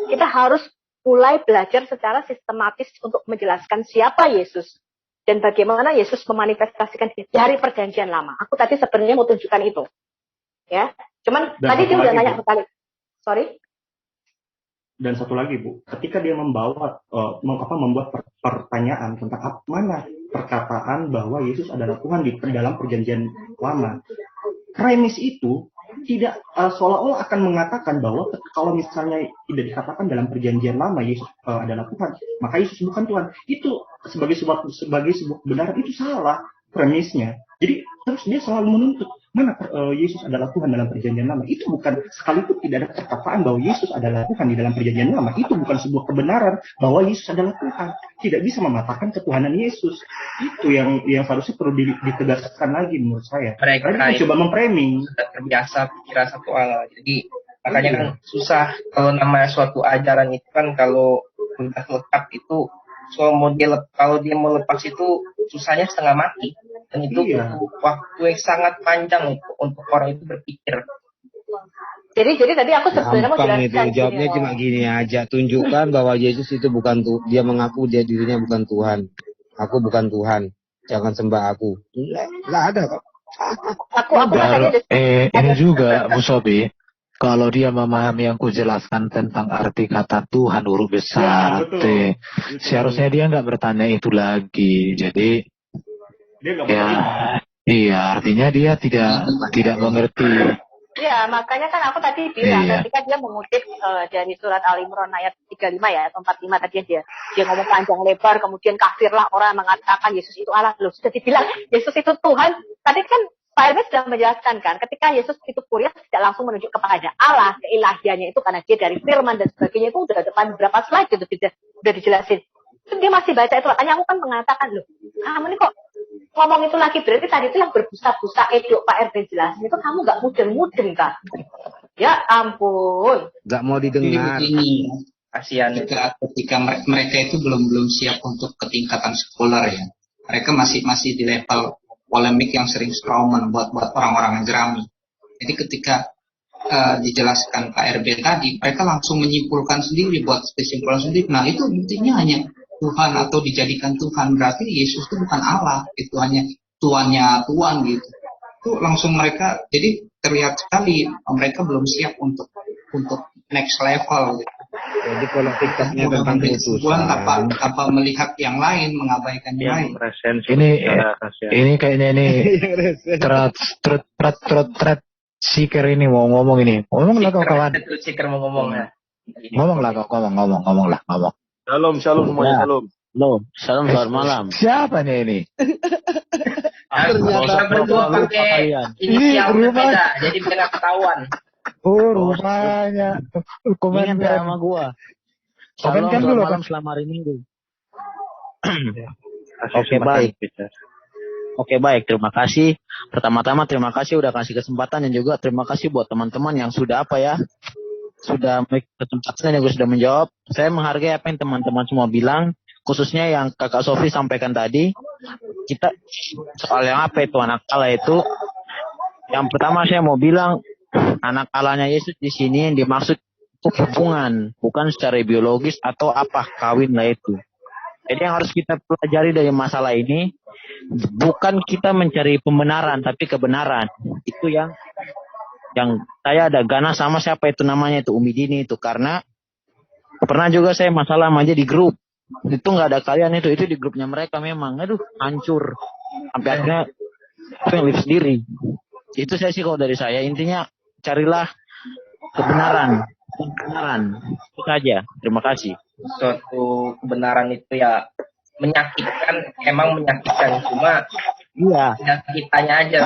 kita harus mulai belajar secara sistematis untuk menjelaskan siapa Yesus dan bagaimana Yesus memanifestasikan dari perjanjian lama. Aku tadi sebenarnya mau tunjukkan itu, ya. Cuman tadi dia udah nanya sekali. Sorry. Dan satu lagi Bu, ketika dia membuat pertanyaan tentang mana perkataan bahwa Yesus adalah Tuhan di dalam perjanjian lama, premis itu tidak seolah-olah akan mengatakan bahwa kalau misalnya tidak dikatakan dalam perjanjian lama Yesus adalah Tuhan, maka Yesus bukan Tuhan. Itu sebagai sebuah kebenaran, itu salah premisnya. Jadi terus dia selalu menuntut mana Yesus adalah Tuhan dalam perjanjian lama. Itu bukan, sekalipun tidak ada perkataan bahwa Yesus adalah Tuhan di dalam perjanjian lama, itu bukan sebuah kebenaran bahwa Yesus adalah Tuhan. Tidak bisa mematahkan ketuhanan Yesus. Itu yang seharusnya perlu ditegaskan lagi menurut saya. Mereka coba memframing. Sudah terbiasa pikiran satu Allah. Jadi makanya kan susah kalau namanya suatu ajaran itu kan, kalau udah lengkap itu kalau dia mau lepas itu susahnya setengah mati, dan itu butuh waktu yang sangat panjang untuk orang itu berpikir. Jadi tadi aku sebenarnya mau Gampang itu jelaskan jawabnya cuma gini aja, tunjukkan bahwa Yesus itu bukan Tuhan. Dia mengaku dirinya bukan Tuhan. Aku bukan Tuhan, jangan sembah aku. Nggak ada kok. Ini juga Bu Sobi, kalau dia memahami yang kujelaskan tentang arti kata Tuhan huruf besar T, seharusnya dia nggak bertanya itu lagi. Jadi iya, artinya dia tidak mengerti. Ya, makanya kan aku tadi bilang ketika dia mengutip dari surat Al-Imran ayat 35 ya, atau 45 tadi dia ngomong panjang lebar, kemudian kafirlah orang mengatakan Yesus itu Allah. Loh, sudah dibilang Yesus itu Tuhan. Tadi kan Pak Hermes sudah menjelaskan kan, ketika Yesus itu kuliah tidak langsung menunjuk kepada Allah, keilahiannya itu karena dia dari firman dan sebagainya, itu udah depan berapa slide itu udah dijelasin. Terus dia masih baca itu, makanya aku kan mengatakan, loh, kamu ini kok ngomong itu lagi, berarti tadi itu yang berbusa-busa itu Pak Hermes jelasin, itu kamu gak mudeng-mudeng kan? Ya ampun. Gak mau didengar. Ini kasihan ketika mereka itu belum siap untuk ketingkatan sekuler ya. Mereka masih di level polemik yang sering strawman buat orang-orang yang jerami. Jadi ketika dijelaskan Pak RB tadi, mereka langsung menyimpulkan sendiri, buat kesimpulan sendiri. Nah itu intinya hanya Tuhan atau dijadikan Tuhan, berarti Yesus itu bukan Allah, itu hanya tuannya Tuhan gitu. Itu langsung mereka, jadi terlihat sekali mereka belum siap untuk next level gitu. Jadi politiknya tentang keputusan tanpa melihat yang lain, mengabaikan yang lain. Ini kayaknya ini thread seeker ini mau ngomong ini. Ngomonglah kau kawan. Seeker mau ngomong ya. Ngomonglah kau, ngomong. Shalom semuanya, shalom. Shalom, selamat malam. Siapa nih ini? Ternyata berdua pakai inisial berbeda, jadi tidak ketahuan. Oh, rupanya. Komen sama gua. Komen kan dulu malam selama hari Minggu. Oke baik, terima kasih. Pertama-tama terima kasih udah kasih kesempatan, dan juga terima kasih buat teman-teman yang sudah sudah kesempatan yang sudah menjawab. Saya menghargai apa yang teman-teman semua bilang, khususnya yang Kakak Sofi sampaikan tadi. Kita soal yang apa itu anak Allah itu. Yang pertama saya mau bilang, anak Allahnya Yesus di sini yang dimaksud itu hubungan, bukan secara biologis atau apa kawin lah itu. Jadi yang harus kita pelajari dari masalah ini, bukan kita mencari pembenaran, tapi kebenaran. Itu yang saya ada ganas sama siapa itu namanya itu Umi Dini itu, karena pernah juga saya masalah aja di grup itu, nggak ada kalian itu di grupnya mereka memang hancur sampai akhirnya itu yang live sendiri. Itu saya sih kalau dari saya, intinya carilah kebenaran itu saja. Terima kasih. Suatu kebenaran itu ya menyakitkan, emang menyakitkan, cuma kitanya aja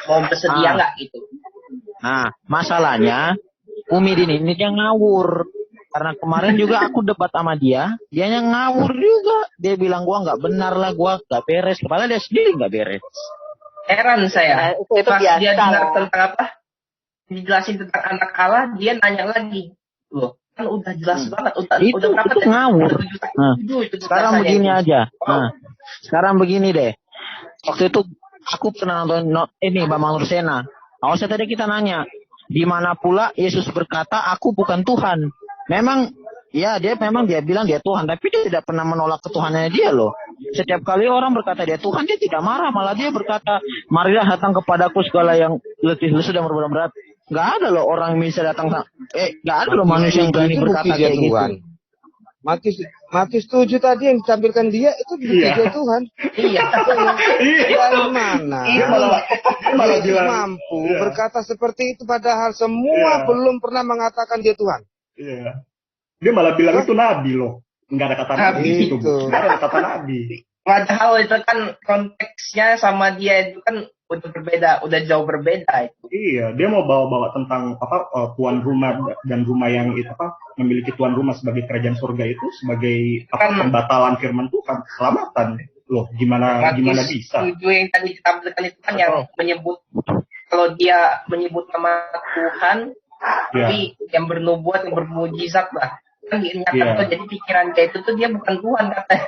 mau bersedia nggak gitu. Nah, masalahnya Umi Dini ini dia ngawur. Karena kemarin juga aku debat sama dia yang ngawur juga. Dia bilang gua nggak benar lah, gua nggak beres. Padahal dia sendiri nggak beres. Heran saya. Itu pas biasa dia dengar tentang apa? Dijelasin tentang anak Allah, dia nanya lagi. Loh, kan udah jelas banget. Itu ngawur. Sekarang begini aja. Sekarang begini deh. Waktu itu aku pernah nonton ini Bambang Nursena. Awalnya tadi kita nanya, di mana pula Yesus berkata, aku bukan Tuhan. Memang dia bilang dia Tuhan, tapi dia tidak pernah menolak ketuhanannya dia loh. Setiap kali orang berkata dia Tuhan, dia tidak marah, malah dia berkata, marilah datang kepadaku segala yang letih lesu dan berat. Nggak ada loh orang bisa datang, nggak ada loh manusia yang berani berkata kayak gitu. Matius 7 tadi yang ditampilkan dia itu dia Tuhan. Iya. Dari mana? Malah Yesus mampu berkata seperti itu padahal semua belum pernah mengatakan dia Tuhan. Iya. Dia malah bilang itu nabi loh. Enggak ada kata nabi itu. Enggak ada kata nabi. Padahal itu kan konteksnya sama dia itu kan udah berbeda, udah jauh berbeda itu. Iya, dia mau bawa-bawa tentang tuan rumah dan rumah yang itu memiliki tuan rumah sebagai kerajaan surga itu sebagai pembatalan firman Tuhan, keselamatan. Loh, gimana bisa? Itu yang tadi ditampilkan itu kan yang menyebut kalau dia menyebut nama Tuhan, tapi yang bernubuat, yang bermujizat lah. Kan diingatkan jadi pikiran dia itu tuh dia bukan Tuhan katanya.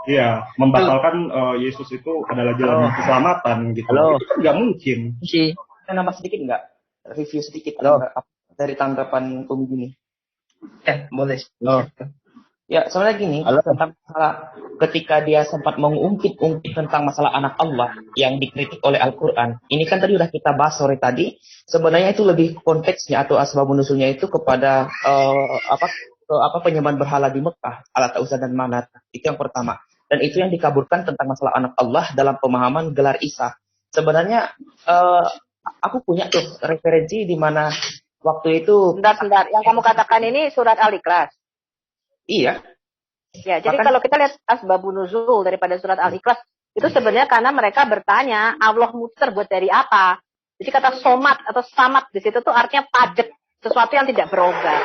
Iya, membatalkan Yesus itu adalah jalan keselamatan gitu. Itu kan nggak mungkin. Saya nambah sedikit nggak? Review sedikit dari tanggapan Umi gini. Boleh. Ya, sebenarnya gini, tentang masalah ketika dia sempat mengungkit-ungkit tentang masalah anak Allah yang dikritik oleh Al-Quran. Ini kan tadi udah kita bahas sore tadi. Sebenarnya itu lebih konteksnya atau asbabun nusulnya itu kepada penyembahan berhala di Mekah, Alat Uzza dan Manat. Itu yang pertama. Dan itu yang dikaburkan tentang masalah anak Allah dalam pemahaman gelar Isa. Sebenarnya aku punya tuh referensi di mana waktu itu. Sebentar. Yang kamu katakan ini surat Al-Ikhlas. Iya. Ya, jadi kalau kita lihat asbabun nuzul daripada surat Al-Ikhlas itu sebenarnya karena mereka bertanya Allah muter buat dari apa. Jadi kata somat atau samat di situ tuh artinya padet, sesuatu yang tidak berubah.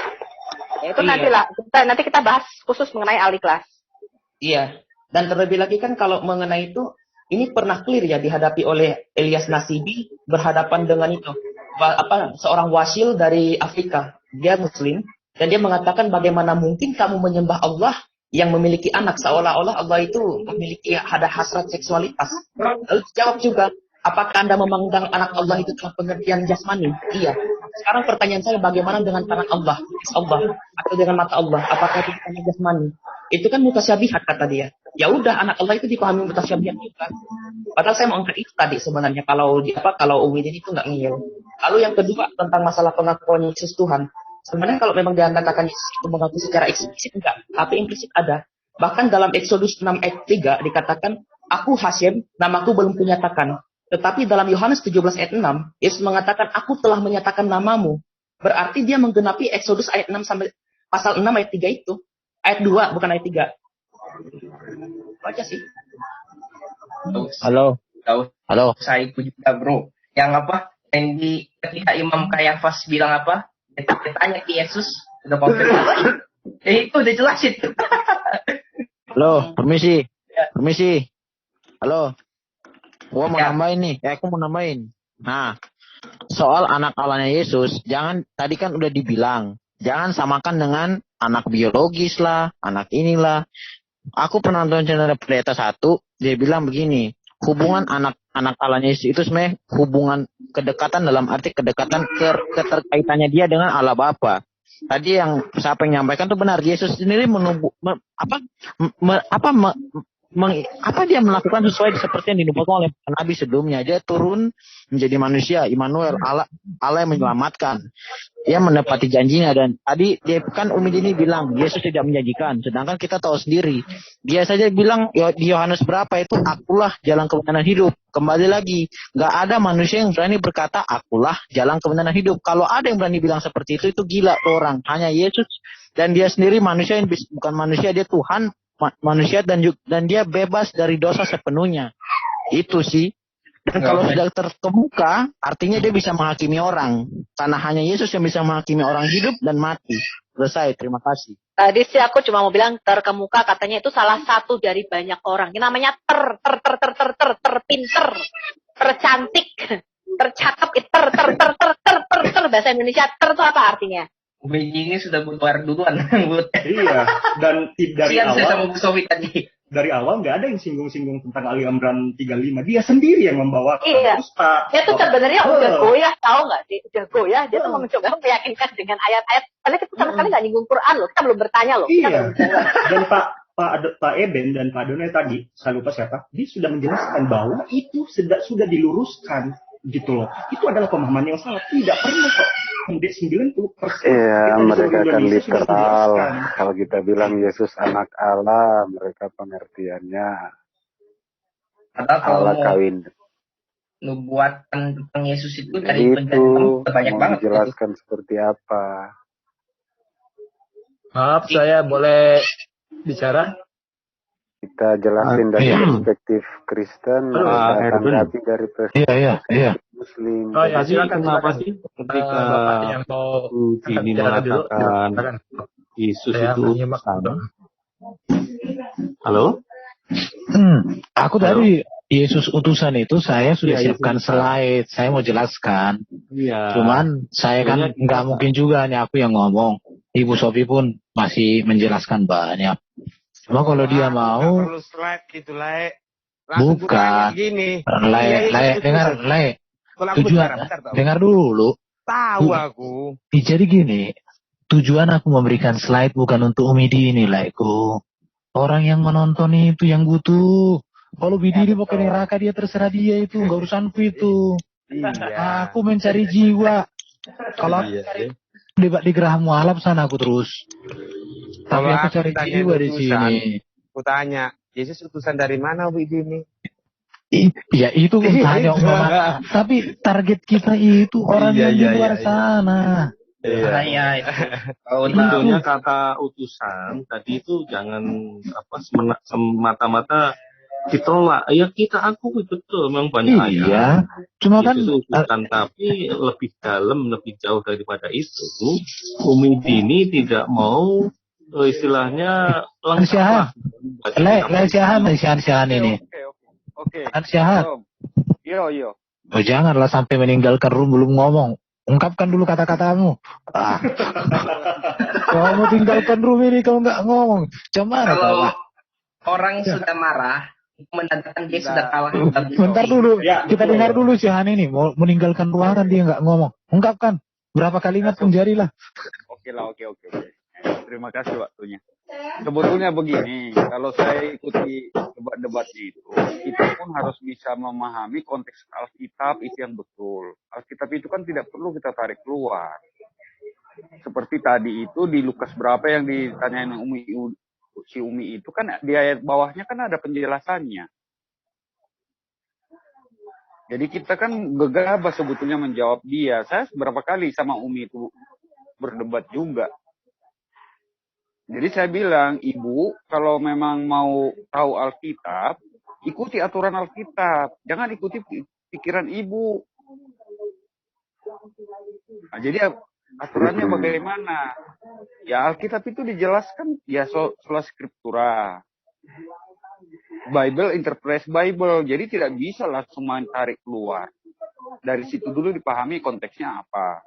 Ya, itu nanti kita bahas khusus mengenai Al-Ikhlas. Iya. Dan terlebih lagi kan kalau mengenai itu, ini pernah clear ya dihadapi oleh Ilyas Nasibi berhadapan dengan itu. Seorang wasil dari Afrika. Dia Muslim. Dan dia mengatakan bagaimana mungkin kamu menyembah Allah yang memiliki anak. Seolah-olah Allah itu memiliki ada hasrat seksualitas. Lalu jawab juga, apakah Anda memandang anak Allah itu dalam pengertian jasmani? Iya. Sekarang pertanyaan saya, bagaimana dengan tangan Allah? Atau dengan mata Allah? Apakah itu bukan jasmani? Itu kan mutasyabihat kata dia. Ya udah, anak Allah itu dipahami mutasyabihat juga. Padahal saya mau angkat itu tadi sebenarnya kalau Umi ini itu nggak ngiyel. Lalu yang kedua tentang masalah pengakuan Yesus Tuhan. Sebenarnya kalau memang dia katakan Yesus itu mengaku secara eksplisit enggak, tapi implisit ada. Bahkan dalam Exodus 6 ayat 3 dikatakan, aku Hashem, namaku belum kunyatakan. Tetapi dalam Yohanes 17 ayat 6, Yesus mengatakan, aku telah menyatakan namamu. Berarti dia menggenapi Exodus ayat 6 sampai pasal 6 ayat 3 itu. Ayat 2, bukan ayat 3. Baca sih. Halo. Saya juga bro. Yang ketika Imam Kayafas bilang apa? Kita tanya ke Yesus, udah konfirmasi. Itu udah jelas itu. Halo, permisi. Halo. Gua mau nambahin nih. Aku mau nambahin. Nah, soal anak Allahnya Yesus, tadi kan udah dibilang, jangan samakan dengan anak biologis lah, anak inilah. Aku pernah nonton channel Pendeta 1, dia bilang begini, hubungan anak Allahnya Yesus itu sebenarnya hubungan kedekatan dalam arti kedekatan keterkaitannya dia dengan Allah Bapa. Tadi yang siapa yang menyampaikan itu benar. Yesus sendiri dia melakukan sesuai seperti yang dinubuatkan oleh Nabi sebelumnya. Dia turun menjadi manusia, Immanuel, Allah yang menyelamatkan. Dia menepati janjinya, dan tadi dia kan Umi Dini bilang Yesus tidak menjanjikan, sedangkan kita tahu sendiri. Dia saja bilang di Yohanes berapa itu, akulah jalan kebenaran hidup. Kembali lagi, nggak ada manusia yang berani berkata akulah jalan kebenaran hidup. Kalau ada yang berani bilang seperti itu gila tuh orang. Hanya Yesus, dan dia sendiri manusia yang bukan manusia, dia Tuhan manusia, dan dia bebas dari dosa sepenuhnya. Itu sih. Dan kalau sudah terkemuka, artinya dia bisa menghakimi orang. Karena hanya Yesus yang bisa menghakimi orang hidup dan mati. Selesai, terima kasih. Tadi sih aku cuma mau bilang terkemuka, katanya itu salah satu dari banyak orang. Ini namanya terpinter, tercantik, tercakep, bahasa Indonesia ter itu apa artinya? Ini sudah bubar duluan. Iya, dan dari awal sama Bu Sofi tadi. Dari awal nggak ada yang singgung-singgung tentang Ali Imran 35. Dia sendiri yang membawa. Iya. Dia tuh sebenarnya udah goyah, tahu nggak sih? Udah goyah. Dia tuh mau mencoba meyakinkan dengan ayat-ayat. Karena kita sama sekali nggak nyinggung Quran loh. Kita belum bertanya loh. Iya. Dan Pak Eben dan Pak Donai tadi, saya lupa siapa, dia sudah menjelaskan bahwa itu sudah diluruskan gitu loh. Itu adalah pemahaman yang salah. Tidak perlu kok hampir 90%. Iya, Kita di mereka seluruh akan Indonesia sudah literal. menjelaskan. Kalau kita bilang Yesus anak Allah, mereka pengertiannya Padahal kalau Allah mau kawin. nubuatan tentang Yesus itu dari Itu perjanjian banyak mau banget. dijelaskan seperti apa? Maaf, saya boleh bicara? Kita jelasin dari perspektif Kristen, mereka tanggapi dari perspektif Muslim. Oh ya, silakan. Kenapa sih ketika yang mau ini mengatakan Yesus itu utusan? Halo? Aku dari Yesus utusan itu saya sudah siapkan slide. Saya mau jelaskan. Iya. Cuman saya kan nggak mungkin juga hanya aku yang ngomong. Ibu Sofi pun masih menjelaskan banyak. Cuma kalau dia mau, perlu slide gitu, Le. bukan. Gini. Dengar, tujuan, dengar dulu. Tahu aku. Jadi gini, tujuan aku memberikan slide bukan untuk Umi Dini, Laiku. Orang yang menonton itu yang butuh. Kalau Bidiri mau ke neraka dia terserah dia itu, nggak urusanku itu. Iya. Aku mencari jiwa. Kalau aku cari debat di Gerah Mualaf sana aku terus. Tapi Kalau aku cari tanya jiwa di utusan, sini. Aku tanya, Yesus utusan dari mana, Bu Dini? Ya itu tanya Mama. Tapi target kita itu orang yang di luar sana. Iya. Sebetulnya kata utusan tadi itu jangan semata-mata ditolak. Ya kita akui betul memang banyak ayat. Cuma kan utusan, tapi lebih dalam, lebih jauh daripada itu. Umi Dini tidak mau istilahnya lengkap. Siahan ini. Oke. Siahan. Yo. Oh janganlah sampai meninggalkan room belum ngomong. Ungkapkan dulu kata-katamu. Kamu tinggalkan room ini kalau nggak ngomong. Kalau orang sudah marah, menandakan dia sudah kalah. Bentar dulu, kita dengar dulu si Han ini mau meninggalkan ruangan dia nggak ngomong. Ungkapkan berapa kalimat pun jadilah. Oke. Terima kasih waktunya. Sebetulnya begini, kalau saya ikuti debat-debat itu, kita pun harus bisa memahami konteks Alkitab itu yang betul. Alkitab itu kan tidak perlu kita tarik keluar. Seperti tadi itu di Lukas berapa yang ditanyain si Umi itu kan di ayat bawahnya kan ada penjelasannya. Jadi kita kan gegabah sebetulnya menjawab dia. Saya beberapa kali sama Umi itu berdebat juga. Jadi saya bilang, Ibu, kalau memang mau tahu Alkitab, ikuti aturan Alkitab. Jangan ikuti pikiran Ibu. Nah, jadi aturannya bagaimana? Ya Alkitab itu dijelaskan ya sola scriptura. Bible interpret Bible. Jadi tidak bisa langsung main tarik keluar. Dari situ dulu dipahami konteksnya apa.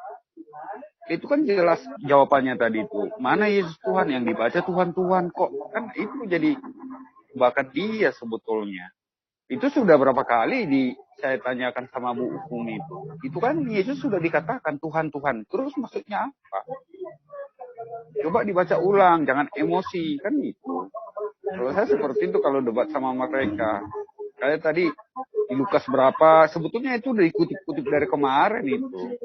Itu kan jelas jawabannya tadi itu. Mana Yesus Tuhan yang dibaca Tuhan kok. Kan itu jadi bakat dia sebetulnya. Itu sudah berapa kali saya tanyakan sama Bu Umi itu. Itu kan Yesus sudah dikatakan Tuhan. Terus maksudnya apa? Coba dibaca ulang, jangan emosi. Kan itu. Kalau saya seperti itu kalau debat sama mereka. Kayak tadi di Lukas berapa, sebetulnya itu udah dikutip-kutip dari kemarin itu.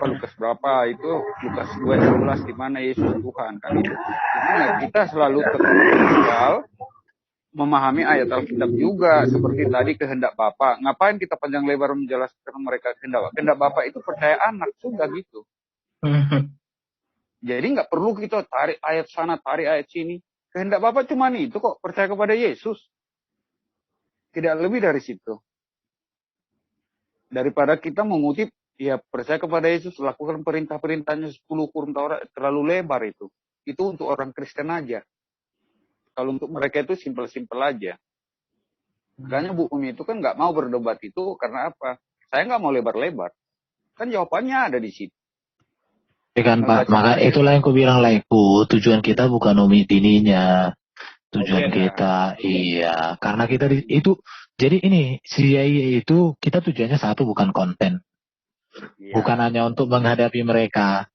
Lukas berapa itu Lukas 2:16 di mana Yesus Tuhan kan itu. Nah, kita selalu tinggal memahami ayat Alkitab juga seperti tadi kehendak Bapa. Ngapain kita panjang lebar menjelaskan mereka kehendak Bapa itu percaya anak sudah gitu. Jadi nggak perlu kita tarik ayat sana, tarik ayat sini. Kehendak Bapa cuma itu kok, percaya kepada Yesus. Tidak lebih dari situ. Daripada kita mengutip, ya percaya kepada Yesus, lakukan perintah-perintahnya 10 hukum Taurat, terlalu lebar itu. Itu untuk orang Kristen aja. Kalau untuk mereka itu simpel-simpel aja. Makanya Bu Umi itu kan nggak mau berdebat itu karena apa? Saya nggak mau lebar-lebar. Kan jawabannya ada di situ. Ya kan Pak, maka itulah yang aku bilang Laiku, tujuan kita bukan Umi Dininya. Tujuan kita, iya. Karena kita itu, jadi ini, CIA itu, kita tujuannya satu, bukan konten. Bukan hanya untuk menghadapi mereka.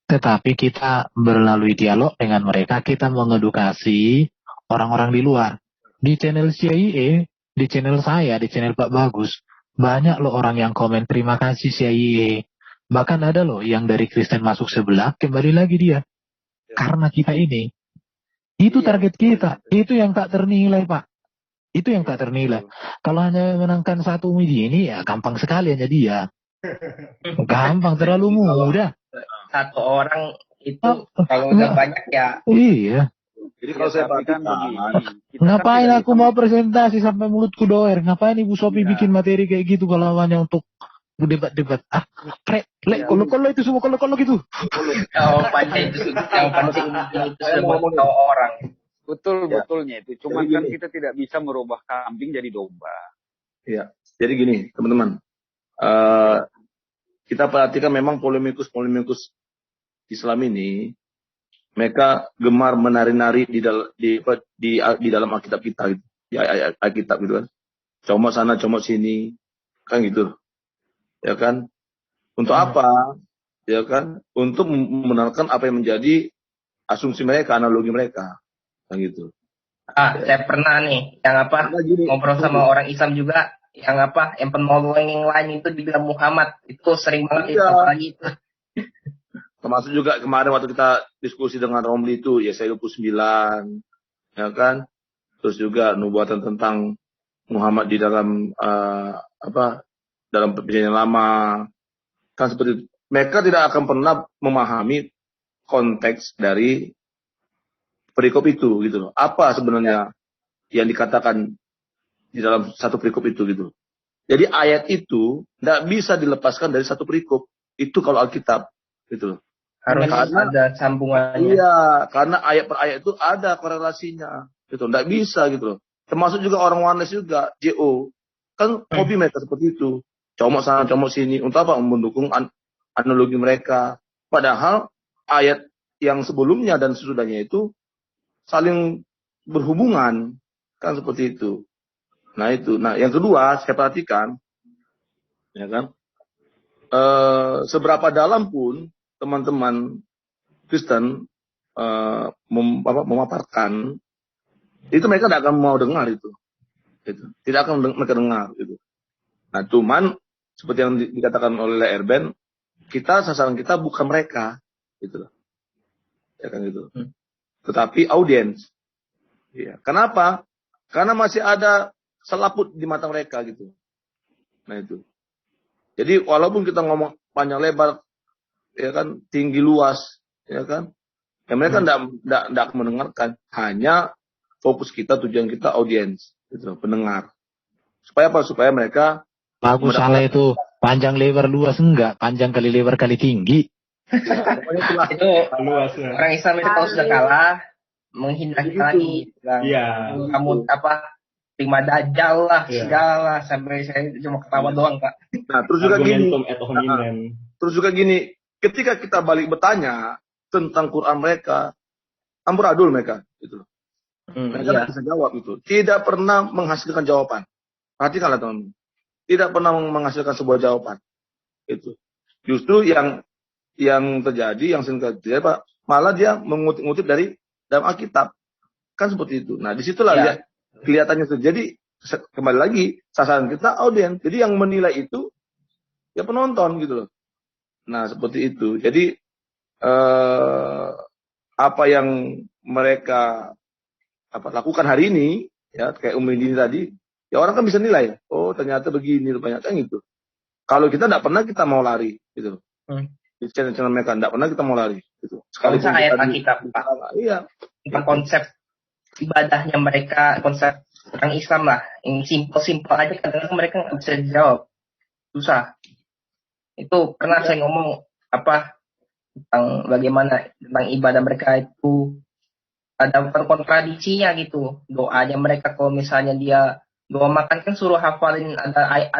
Tetapi kita melalui dialog dengan mereka, kita mengedukasi orang-orang di luar. Di channel CIA, di channel saya, di channel Pak Bagus, Banyak loh orang yang komen terima kasih CIA. Bahkan ada loh yang dari Kristen masuk sebelah, kembali lagi dia. Karena kita ini. Itu target kita. Itu yang tak ternilai, Pak. Itu yang tak ternilai. Kalau hanya menangkan satu media ini, ya gampang sekali hanya dia. Gampang, terlalu mudah. Satu orang itu kalau udah banyak ya. Iya. Jadi kalau saya perhatikan begini, Ngapain aku mau presentasi sampai mulutku doer? Ngapain Ibu Sophie bikin materi kayak gitu kalau hanya untuk debat-debat? Kalau itu semua kalau gitu. Oh, panjang itu yang penting itu semua orang. Betulnya itu. Cuman kan kita tidak bisa merubah kambing jadi domba. Ya. Jadi gini, teman-teman. Kita perhatikan memang polemikus Islam ini, mereka gemar menari-nari di dalam Alkitab kita gitu. Di ayat Alkitab gitu kan. Comot sana, comot sini. Kan gitu. Ya kan? Untuk apa? Ya kan? Untuk membenarkan apa yang menjadi asumsi mereka, analogi mereka. Kan gitu. Saya pernah nih yang ngobrol sama orang Islam juga, yang penolong yang lain itu dibilang Muhammad. Itu sering banget itu apalagi itu. Termasuk juga kemarin waktu kita diskusi dengan Romli itu, Yesaya 29, ya kan? Terus juga nubuatan tentang Muhammad di dalam dalam perjanjian lama. Kan seperti itu. Mereka tidak akan pernah memahami konteks dari perikop itu gitu loh. Apa sebenarnya yang dikatakan di dalam satu perikop itu gitu. Jadi ayat itu tidak bisa dilepaskan dari satu perikop. Itu kalau Alkitab gitu loh. Harus ada sambungannya. Iya, karena ayat per ayat itu ada korelasinya. Gitu, tidak bisa gitu loh. Termasuk juga orang Wanes juga, JO. Kan hobi mereka seperti itu. Comot sana, comot sini. Untuk apa? Mendukung analogi mereka. Padahal ayat yang sebelumnya dan sesudahnya itu saling berhubungan. Kan seperti itu. Nah itu. Nah yang kedua, saya perhatikan. Ya kan? Seberapa dalam pun teman-teman Kristen memaparkan, itu mereka tidak akan mau dengar itu. Tidak akan mereka dengar itu. Nah cuman seperti yang dikatakan oleh Erben, sasaran kita bukan mereka, gitu. Ya kan gitu. Tetapi audiens. Ya. Kenapa? Karena masih ada selaput di mata mereka gitu. Nah itu. Jadi walaupun kita ngomong panjang lebar, ya kan, tinggi luas, ya kan, ya mereka tidak mendengarkan, hanya fokus kita, tujuan kita audiens, gitu, pendengar. Supaya apa? Supaya mereka bagus salah itu panjang lebar luas enggak, panjang kali lebar kali tinggi. Itu orang Islam itu kalau sudah kalah menghindar kita lagi, kamu terima dajjal lah segala, sampai saya cuma ketawa doang Pak. Nah terus juga gini. Ketika kita balik bertanya tentang Quran mereka, amburadul mereka, gitu. Mereka tidak bisa jawab itu. Tidak pernah menghasilkan jawaban. Perhatikanlah teman-teman. Tidak pernah menghasilkan sebuah jawaban. Itu. Justru yang terjadi, yang sering terjadi, Pak, malah dia mengutip-ngutip dari dalam Alkitab. Kan seperti itu. Nah, disitulah kelihatannya itu. Jadi kembali lagi sasaran kita audiens. Jadi yang menilai itu ya penonton gitu loh. Nah, seperti itu. Jadi, apa yang mereka lakukan hari ini, ya kayak Umi Dini tadi, ya orang kan bisa nilai. Oh, ternyata begini, rupanya kan gitu. Kalau kita tidak pernah, kita mau lari, gitu. Di channel-channel mereka, tidak pernah kita mau lari, gitu. Sekali ayat Alkitab, Pak. Iya. Tentang konsep ibadahnya mereka, konsep orang Islam lah. Yang simpel-simpel aja, kadang-kadang mereka nggak bisa dijawab. Susah. Itu pernah saya ngomong tentang bagaimana tentang ibadah mereka itu ada kontradiksinya gitu. Doanya mereka kalau misalnya dia doa makan kan suruh hafalin ada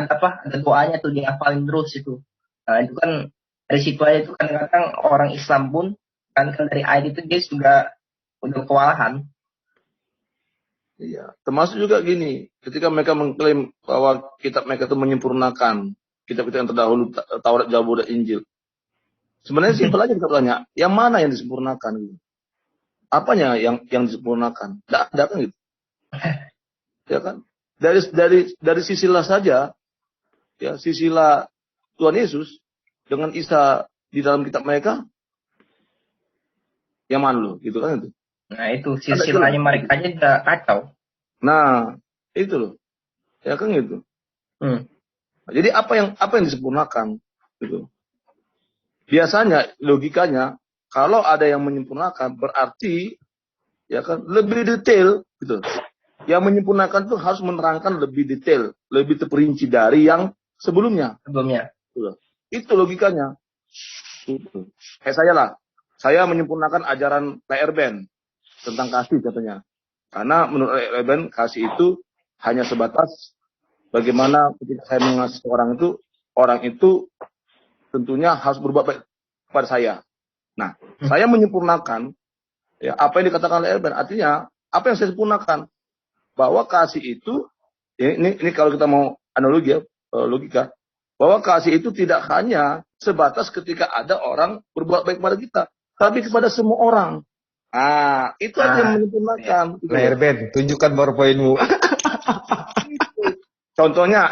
doanya tuh dia hafalin terus itu. Nah itu kan dari situ aja itu kadang-kadang orang Islam pun kan dari ayat itu dia sudah udah kewalahan. Iya, termasuk juga gini, ketika mereka mengklaim bahwa kitab mereka itu menyempurnakan kitab-kitab yang terdahulu, Taurat, Zabur, dan Injil. Sebenarnya simpel aja kita tanya, yang mana yang disempurnakan? Gitu. Apanya yang disempurnakan? Tidak ada kan gitu. Ya kan? Dari sisilah saja, ya silsilah Tuhan Yesus dengan Isa di dalam kitab mereka, yang mana lo, gitu kan itu. Nah itu silsilahnya mereka aja udah kacau. Nah itu loh, ya kan gitu. Nah, jadi apa yang disempurnakan, gitu. Biasanya logikanya kalau ada yang menyempurnakan berarti ya kan lebih detail, gitu. Yang menyempurnakan itu harus menerangkan lebih detail, lebih terperinci dari yang sebelumnya. Itu logikanya. Gitu. Kayak saya lah, saya menyempurnakan ajaran Erben tentang kasih katanya. Karena menurut Erben kasih itu hanya sebatas bagaimana ketika saya mengasihi orang itu tentunya harus berbuat baik kepada saya. Nah, saya menyempurnakan ya apa yang dikatakan oleh Erben, artinya apa yang saya sempurnakan, bahwa kasih itu ya, ini kalau kita mau analogi ya, logika, bahwa kasih itu tidak hanya sebatas ketika ada orang berbuat baik kepada kita, tapi kepada semua orang. Ah, itu aja yang menyempurnakan. Erben, tunjukkan PowerPoint-mu. Contohnya,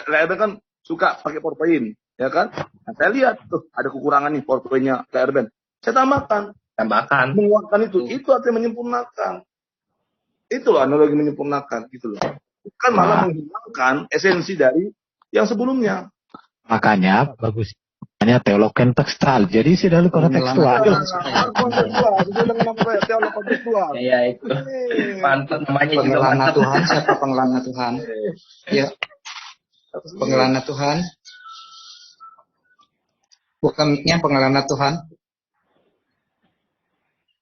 Erben kan suka pakai PowerPoint, ya kan? Nah, saya lihat tuh ada kekurangan nih PowerPoint-nya Erben. Saya tambahkan, menguatkan itu artinya menyempurnakan. Itu loh analogi menyempurnakan, gitu loh. Bukan malah menghilangkan esensi dari yang sebelumnya. Makanya bagus. Hanya teolog kontekstual. Jadi sudah lu kontekstual. Teolog kontekstual. Ya itu. Mantap namanya juga Pengelana mantap. Tuhan, siapa pengelana Tuhan? Ya. Pengelana Tuhan. Bukan mic-nya pengelana Tuhan.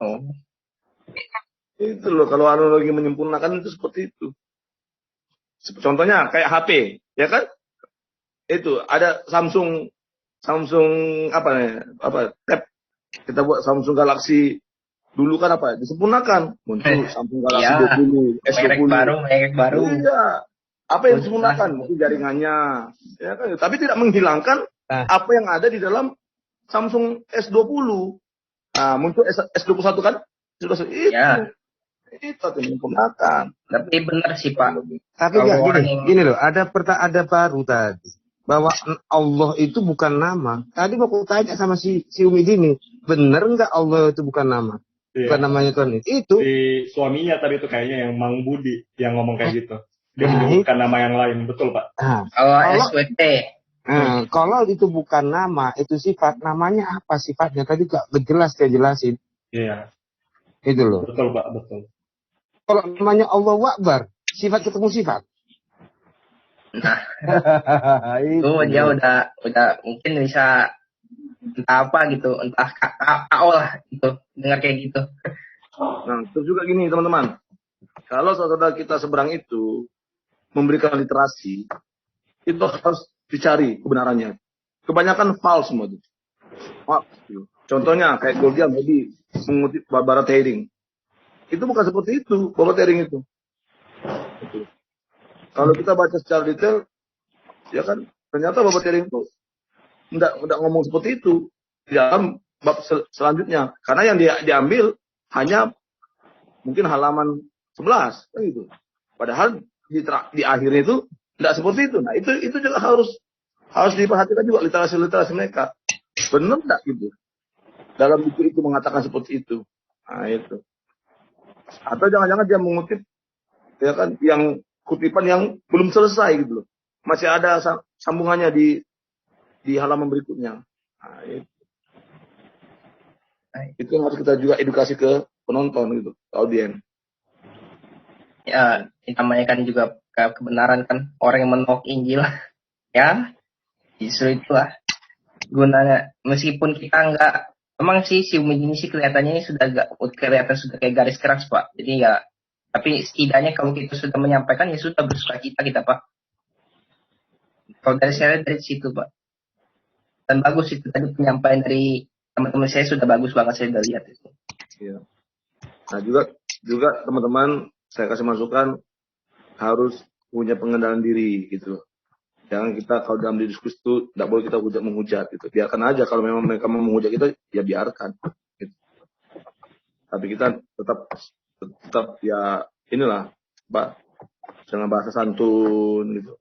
Oh. Itu loh, kalau analogi menyempurnakan itu seperti itu. Contohnya kayak HP, ya kan? Itu ada Samsung tab. Kita buat Samsung Galaxy dulu kan apa? Disempurnakan. Muncul Samsung Galaxy 20, S20. Merek baru. Iya. Apa yang disempurnakan? Mungkin jaringannya, ya kan? Tapi tidak menghilangkan apa yang ada di dalam Samsung S20. Nah, muncul S21 kan? Itu. Itu menyempurnakan. Tapi benar sih Pak. Tapi gini loh, ada baru tadi bahwa Allah itu bukan nama. Tadi aku tanya sama si Umi Dini, bener nggak Allah itu bukan nama? Bukan namanya Tuhan itu. Si suaminya tadi itu kayaknya yang Mang Budi yang ngomong kayak gitu. Dia menyebutkan nama yang lain, betul Pak? Kalau SWT. Kalau itu bukan nama, itu sifat. Namanya apa sifatnya? Tadi gak jelas dia jelasin. Iya. Itu loh. Betul Pak, betul. Kalau namanya Allah Akbar, sifat ketemu sifat. Nah, itu dia udah mungkin bisa entah apa gitu, entah KO lah gitu, dengar kayak gitu. Nah, terus juga gini teman-teman, kalau saudara kita seberang itu memberikan literasi, itu harus dicari kebenarannya. Kebanyakan false semua itu. Contohnya kayak Gordian tadi mengutip Barbara Teiring. Itu bukan seperti itu, Barbara Teiring itu. Kalau kita baca secara detail, ya kan, ternyata Barbara Teiring itu tidak ngomong seperti itu di dalam bab selanjutnya. Karena yang diambil hanya mungkin halaman 11, kan gitu. Padahal di akhirnya itu tidak seperti itu. Nah, itu juga harus diperhatikan juga literasi mereka. Benar tidak gitu? Dalam buku itu mengatakan seperti itu. Nah, itu. Atau jangan-jangan dia mengutip ya kan yang kutipan yang belum selesai gitu loh. Masih ada sambungannya di halaman berikutnya. Nah, itu yang harus kita juga edukasi ke penonton gitu, ke audiens. Ya, namanya kan juga kebenaran kan, orang yang menolak Injil. Ya, justru itulah gunanya. Meskipun kita enggak, emang sih si Umi ini sih kelihatannya sudah kelihatan sudah kayak garis keras Pak. Jadi ya, tapi setidaknya kalau kita sudah menyampaikan ya sudah bersuka kita Pak. Kalau dari saya dari situ Pak. Dan bagus itu tadi penyampaian dari teman-teman saya sudah bagus banget, saya udah lihat itu. Iya. Nah juga teman-teman saya kasih masukan harus punya pengendalian diri gitu. Jangan kita kalau dalam diskusi itu tidak boleh kita menghujat gitu. Biarkan aja kalau memang mereka mau menghujat kita ya biarkan. Gitu. Tapi kita tetap ya inilah Pak, dengan bahasa santun gitu.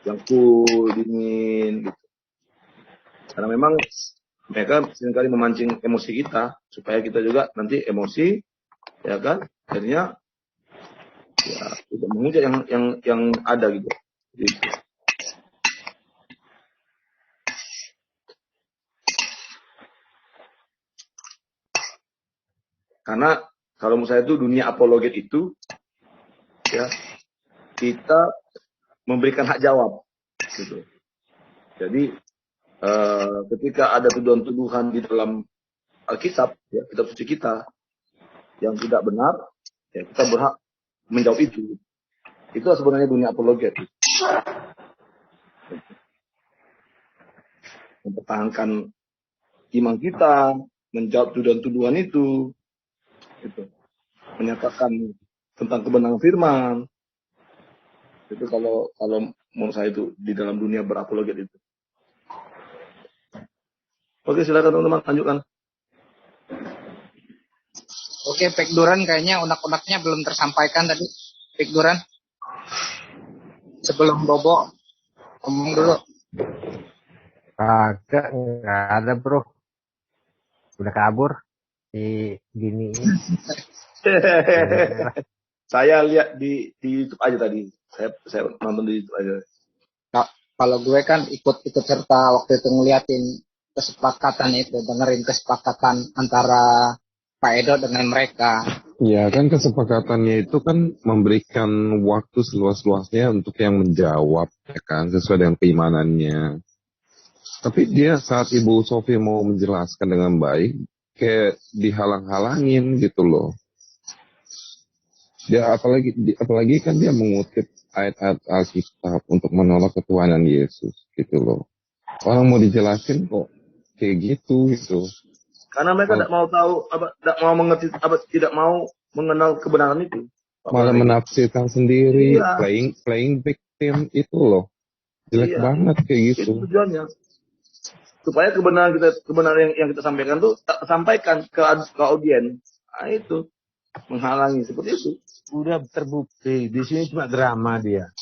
yang cool, dingin, gitu. Karena memang mereka seringkali memancing emosi kita supaya kita juga nanti emosi, ya kan? Akhirnya ya tidak menghujat yang ada gitu. Karena kalau menurut saya itu dunia apologet itu, ya kita memberikan hak jawab, gitu. Jadi ketika ada tuduhan-tuduhan di dalam Alkitab, ya kitab suci kita yang tidak benar, ya kita berhak menjawab itu. Itu sebenarnya dunia apologet. Mempertahankan iman kita, menjawab tuduhan-tuduhan itu. Gitu. Menyatakan tentang kebenaran firman. Itu kalau menurut saya itu di dalam dunia berapologet itu. Oke, silakan teman-teman lanjutkan. Oke, Pak Duran kayaknya unek-uneknya belum tersampaikan tadi. Pak Duran. Sebelum Bobo ngomong dulu. Kagak, nggak ada bro. Udah kabur. Gini. Saya lihat di YouTube aja tadi. Saya nonton di YouTube aja. Nah, kalau gue kan ikut serta waktu itu ngeliatin kesepakatan itu, dengerin kesepakatan antara Pak Edo dengan mereka. Ya kan kesepakatannya itu kan memberikan waktu seluas-luasnya untuk yang menjawab, ya kan, sesuai dengan keimanannya. Tapi dia saat Ibu Sofi mau menjelaskan dengan baik, kayak dihalang-halangin gitu loh. Dia apalagi kan dia mengutip ayat-ayat Alkitab untuk menolak ketuhanan Yesus gitu loh. Orang mau dijelasin kok kayak gitu. Karena mereka tidak mau tahu, tidak mau mengerti, tidak mau mengenal kebenaran itu. Malah menafsirkan sendiri, iya. playing victim itu loh. Jelek banget kayak gitu. Itu tujuannya. Supaya kebenaran yang kita sampaikan tuh tak sampaikan ke audien. Nah, itu menghalangi seperti itu. Udah terbukti di sini cuma drama dia.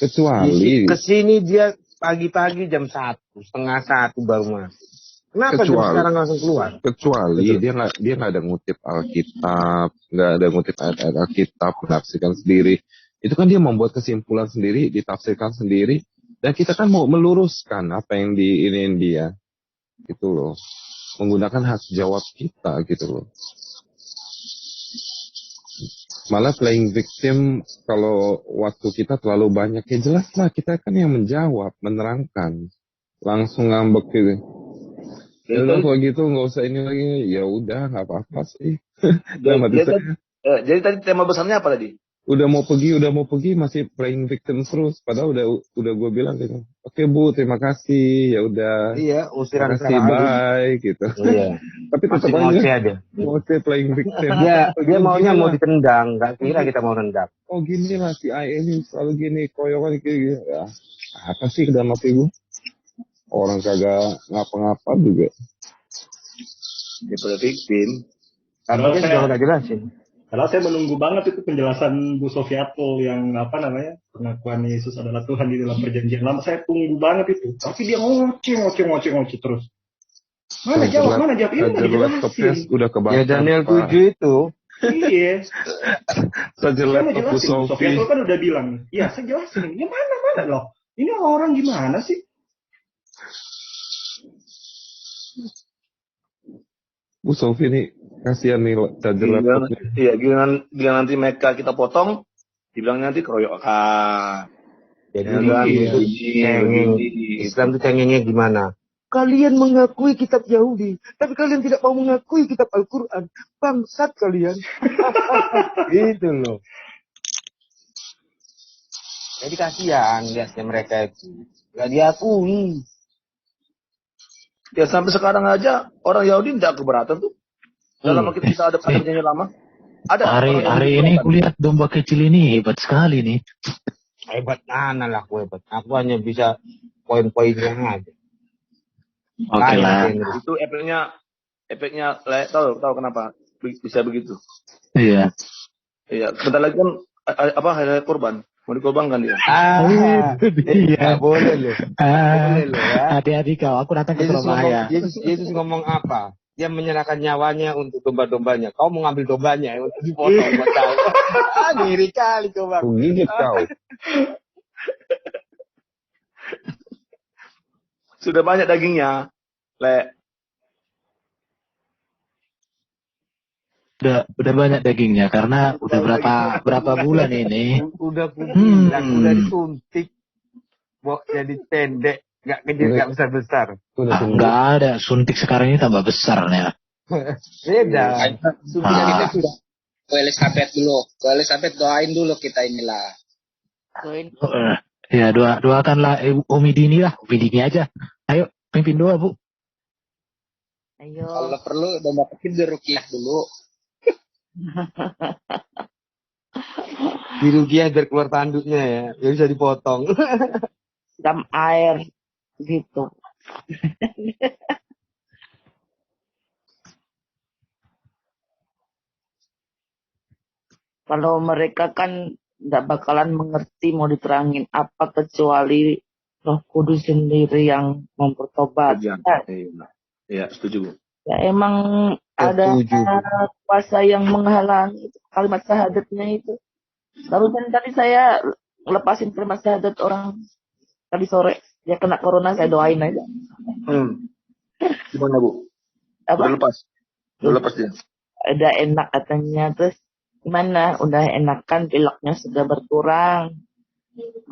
Kecuali kesini dia pagi-pagi jam 1:30 baru masuk. Kenapa jam sekarang langsung keluar? Kecuali dia nggak ada ngutip Alkitab, nggak ada ngutip ayat-ayat Alkitab, menafsirkan sendiri. Itu kan dia membuat kesimpulan sendiri, ditafsirkan sendiri. Dan kita kan mau meluruskan apa yang diinin dia, gitu loh, menggunakan hak jawab kita, gitu loh. Malah playing victim kalau waktu kita terlalu banyak, ya jelas lah kita kan yang menjawab, menerangkan, langsung ngambek gitu. Ya udah kalau gitu nggak usah ini lagi, ya udah nggak apa-apa sih. Jadi tadi tema besarnya apa tadi? Udah mau pergi masih playing victim terus, padahal udah gue bilang gitu. Oke Bu, terima kasih, ya udah. Iya, usiran kasih bye gitu. Iya. Tapi tetap aja masih playing victim. Dia maunya mau ditendang, nggak kira kita mau nendang. Oh gini lah si AE ini selalu gini, koyokan kayak gitu. Ya, apa sih dalam hati gue? Orang kagak ngapa-ngapa juga. Daripada victim. Kalau dia juga udah jelasin. Kalau saya menunggu banget itu penjelasan Bu Sofiatul yang pengakuan Yesus adalah Tuhan di dalam perjanjian lama. Saya tunggu banget itu. Tapi dia ngoceh terus. Mana jawab? Ini mau dijelasin. Udah kebakar. Ya Daniel 7 itu. Iya. Saja laptop Bu Sofiatul kan udah bilang. Iya, saya jelasin. Ini mana loh. Ini orang gimana sih? Bu Sofi nih kasihan nih charger laptopnya. Iya, gila nanti mereka kita potong, dibilang nanti keroyokan. Jadi Islam itu cengengnya gimana? Kalian mengakui kitab Yahudi, tapi kalian tidak mau mengakui kitab Al-Quran. Bangsat kalian. Gitu loh. Jadi kasihan lihatnya mereka itu. Gak diakui. Ya sampai sekarang aja orang Yahudi tidak keberatan tuh. Dalam kita ada perjanjian lama. Hari ini kulihat domba kecil ini hebat sekali nih. Hebat mana lah aku hebat. Aku hanya bisa poin-poinnya aja. Oke lah. Itu efeknya tahu kenapa bisa begitu? Iya. Iya, bentar lagi kan hari kurban. Mau dikorbankan dia. Itu dia. Nggak boleh loh. Boleh loh ya. Hati-hati kau, aku datang ke Surabaya. Yesus ngomong apa? Dia menyerahkan nyawanya untuk domba-dombanya. Kau mau ngambil dombanya untuk dipotong buat kau. Ngiri kali kau, Bang. Gigit kau. Sudah banyak dagingnya, Le. Udah banyak dagingnya karena udah berapa bulan ini. Udah bilang, udah disuntik. Mau jadi pendek. Nggak kecil, nggak besar-besar. Nggak ada. Suntik sekarang ini tambah besar ya. Beda. Suntik kita sudah ke Elizabeth dulu. Ke Elizabeth doain dulu kita inilah. Doain. Ya doakanlah Umi Dini lah. Umi Dini aja. Ayo pimpin doa, Bu. Ayo. Kalau perlu domba kecil diruqyah dulu. Di ruqyah biar keluar tanduknya ya. Ya bisa dipotong. Dam air gitu. Kalau mereka kan nggak bakalan mengerti mau diterangin apa kecuali Roh Kudus sendiri yang mempertobatkan. Iya, setuju, Bu. Ya emang ada kuasa yang menghalangi kalimat syahadatnya itu. Barusan tadi saya lepasin kalimat syahadat orang tadi sore. Dia kena corona, saya doain aja. Gimana, Bu? Udah lepas? Udah lepas dia? Udah enak katanya. Terus gimana? Udah enakan, pileknya sudah berkurang.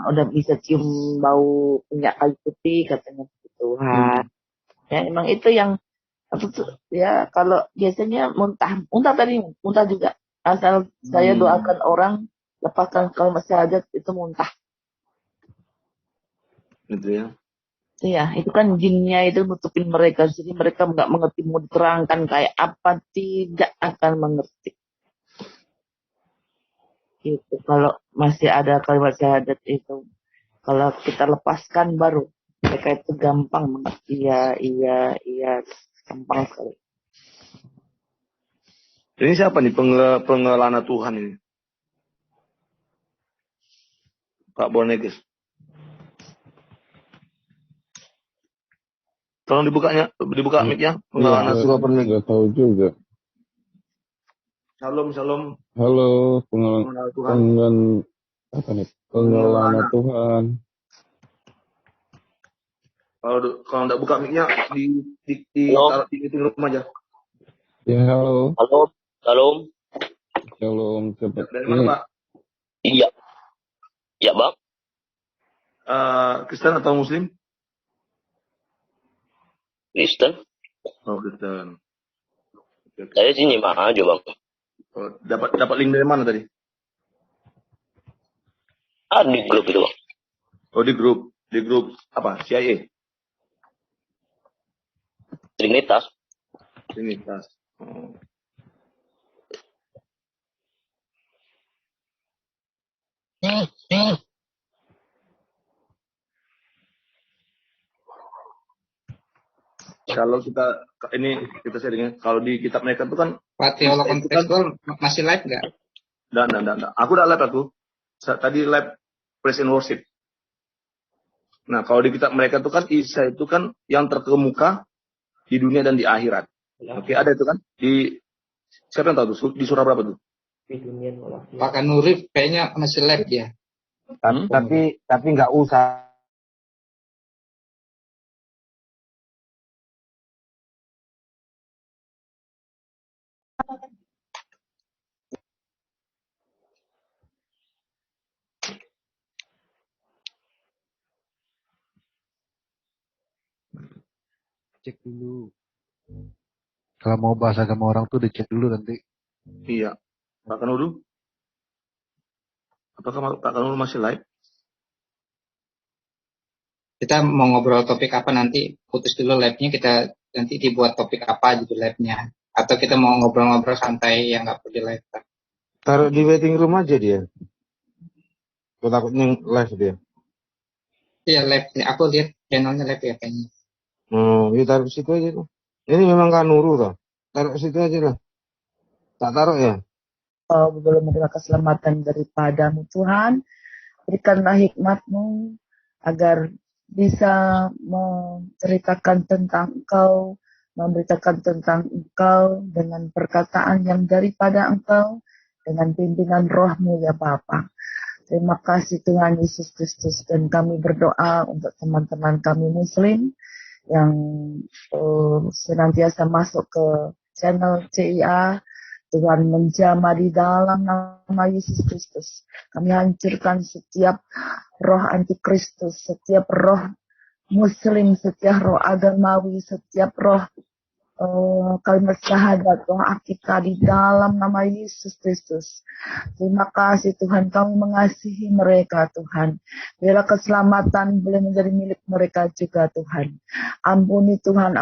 Udah bisa cium bau minyak kayu putih katanya Tuhan. Ya emang itu yang ya kalau biasanya muntah juga. Asal saya doakan orang lepaskan kalimat syahadat itu muntah. Gitu ya. Iya, itu kan jinnya itu nutupin mereka. Jadi mereka nggak mengerti mau diterangkan kayak apa, tidak akan mengerti. Gitu. Kalau masih ada kalimat syahadat itu, kalau kita lepaskan baru mereka itu gampang mengerti. Iya, gampang sekali. Ini siapa nih pengelana Tuhan ini? Pak Bonekes. Tolong dibuka mic-nya. Iya, nggak tahu juga. Shalom. Halo, pengelana Tuhan. Kalau nggak buka mic-nya taruh di meeting room aja. Ya, halo. Shalom. Dari mana, Pak? Iya. Ya, Bang. Kristen atau Muslim? Kristen. Oh, Kristen. Saya sih nyimak aja, Bang. Oh, dapat link dari mana tadi? Di grup itu, Bang. Oh, di grup apa? CIA. Trinitas. Oh. Kalau kita sharingnya, kalau di kitab mereka itu kan Teolog kontekstual masih live nggak? Dan aku udah live aku. Tadi live praise and worship. Nah, kalau di kitab mereka itu kan Isa itu kan yang terkemuka di dunia dan di akhirat. Oke, ada itu kan di siapa yang tahu tuh di surah berapa tuh? Di dunia. Pak Kanurif kayaknya masih live dia. Tapi nggak usah. Cek dulu. Kalau mau bahas agama orang tuh dicek dulu nanti. Iya. Pak Kanuru? Apakah Pak Kanuru masih live? Kita mau ngobrol topik apa nanti, putus dulu live-nya, kita nanti dibuat topik apa gitu live-nya. Atau kita mau ngobrol-ngobrol santai yang nggak perlu di live. Taruh di waiting room aja dia. Gue takutnya live dia. Iya live, aku lihat channelnya live ya kayaknya. Ya taruh situ aja tuh. Ini memang Kanuru tuh. Taruh situ aja lah. Tak taruh ya. Belum menerima keselamatan daripadamu Tuhan, berikanlah hikmat-Mu agar bisa menceritakan tentang Engkau, memberitakan tentang Engkau dengan perkataan yang daripada Engkau, dengan pimpinan roh-Mu ya Bapa. Terima kasih Tuhan Yesus Kristus, dan kami berdoa untuk teman-teman kami Muslim yang senantiasa masuk ke channel CIA. Tuhan menjamah di dalam nama Yesus Kristus. Kami hancurkan setiap roh antikristus, setiap roh Muslim, setiap roh agamawi, setiap roh kalimat syahadat, roh akikah di dalam nama Yesus Kristus. Terima kasih Tuhan, Kami mengasihi mereka Tuhan. Biarlah keselamatan boleh menjadi milik mereka juga Tuhan. Ampuni Tuhan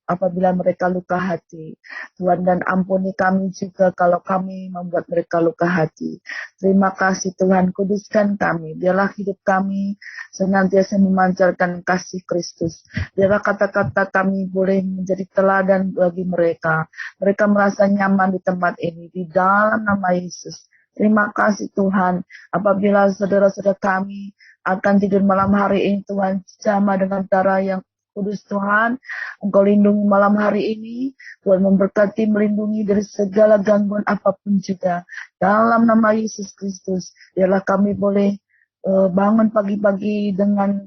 apabila mereka luka hati. Tuhan, dan ampuni kami juga kalau kami membuat mereka luka hati. Terima kasih Tuhan, kuduskan kami. Biarlah hidup kami senantiasa memancarkan kasih Kristus. Biarlah kata-kata kami boleh menjadi teladan bagi mereka. Mereka merasa nyaman di tempat ini, di dalam nama Yesus. Terima kasih Tuhan, apabila saudara-saudara kami akan tidur malam hari ini, Tuhan, jamah dengan darah yang kudus Tuhan, Engkau lindungi malam hari ini, Tuhan memberkati, melindungi dari segala gangguan apapun juga. Dalam nama Yesus Kristus, biarlah kami boleh bangun pagi-pagi dengan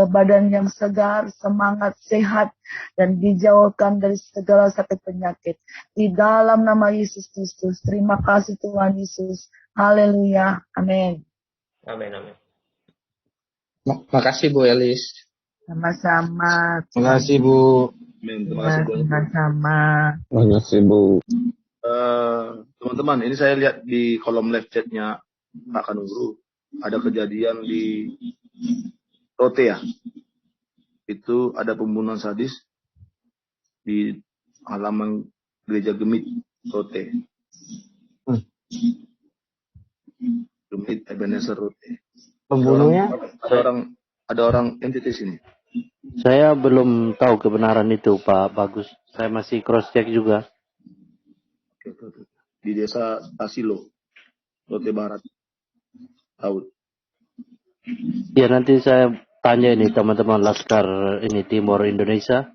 badan yang segar, semangat, sehat, dan dijauhkan dari segala sakit penyakit. Di dalam nama Yesus Kristus, terima kasih Tuhan Yesus. Haleluya. Amin. Amin, amin. Makasih Bu Elis. Sama-sama. Terima kasih Bu. Terima kasih Bu. Sama-sama. Terima kasih Bu. Teman-teman, ini saya lihat di kolom live chatnya Pak Kanunguru ada kejadian di Rote ya. Itu ada pembunuhan sadis di halaman gereja Gemit Rote. Gemit Ebenezer Rote. Pembunuhnya? Ada orang entitas ini. Saya belum tahu kebenaran itu Pak Bagus. Saya masih cross check juga. Di desa Asilo, Rote Barat. Tahu. Ya nanti saya tanya ini teman-teman Laskar ini Timur Indonesia.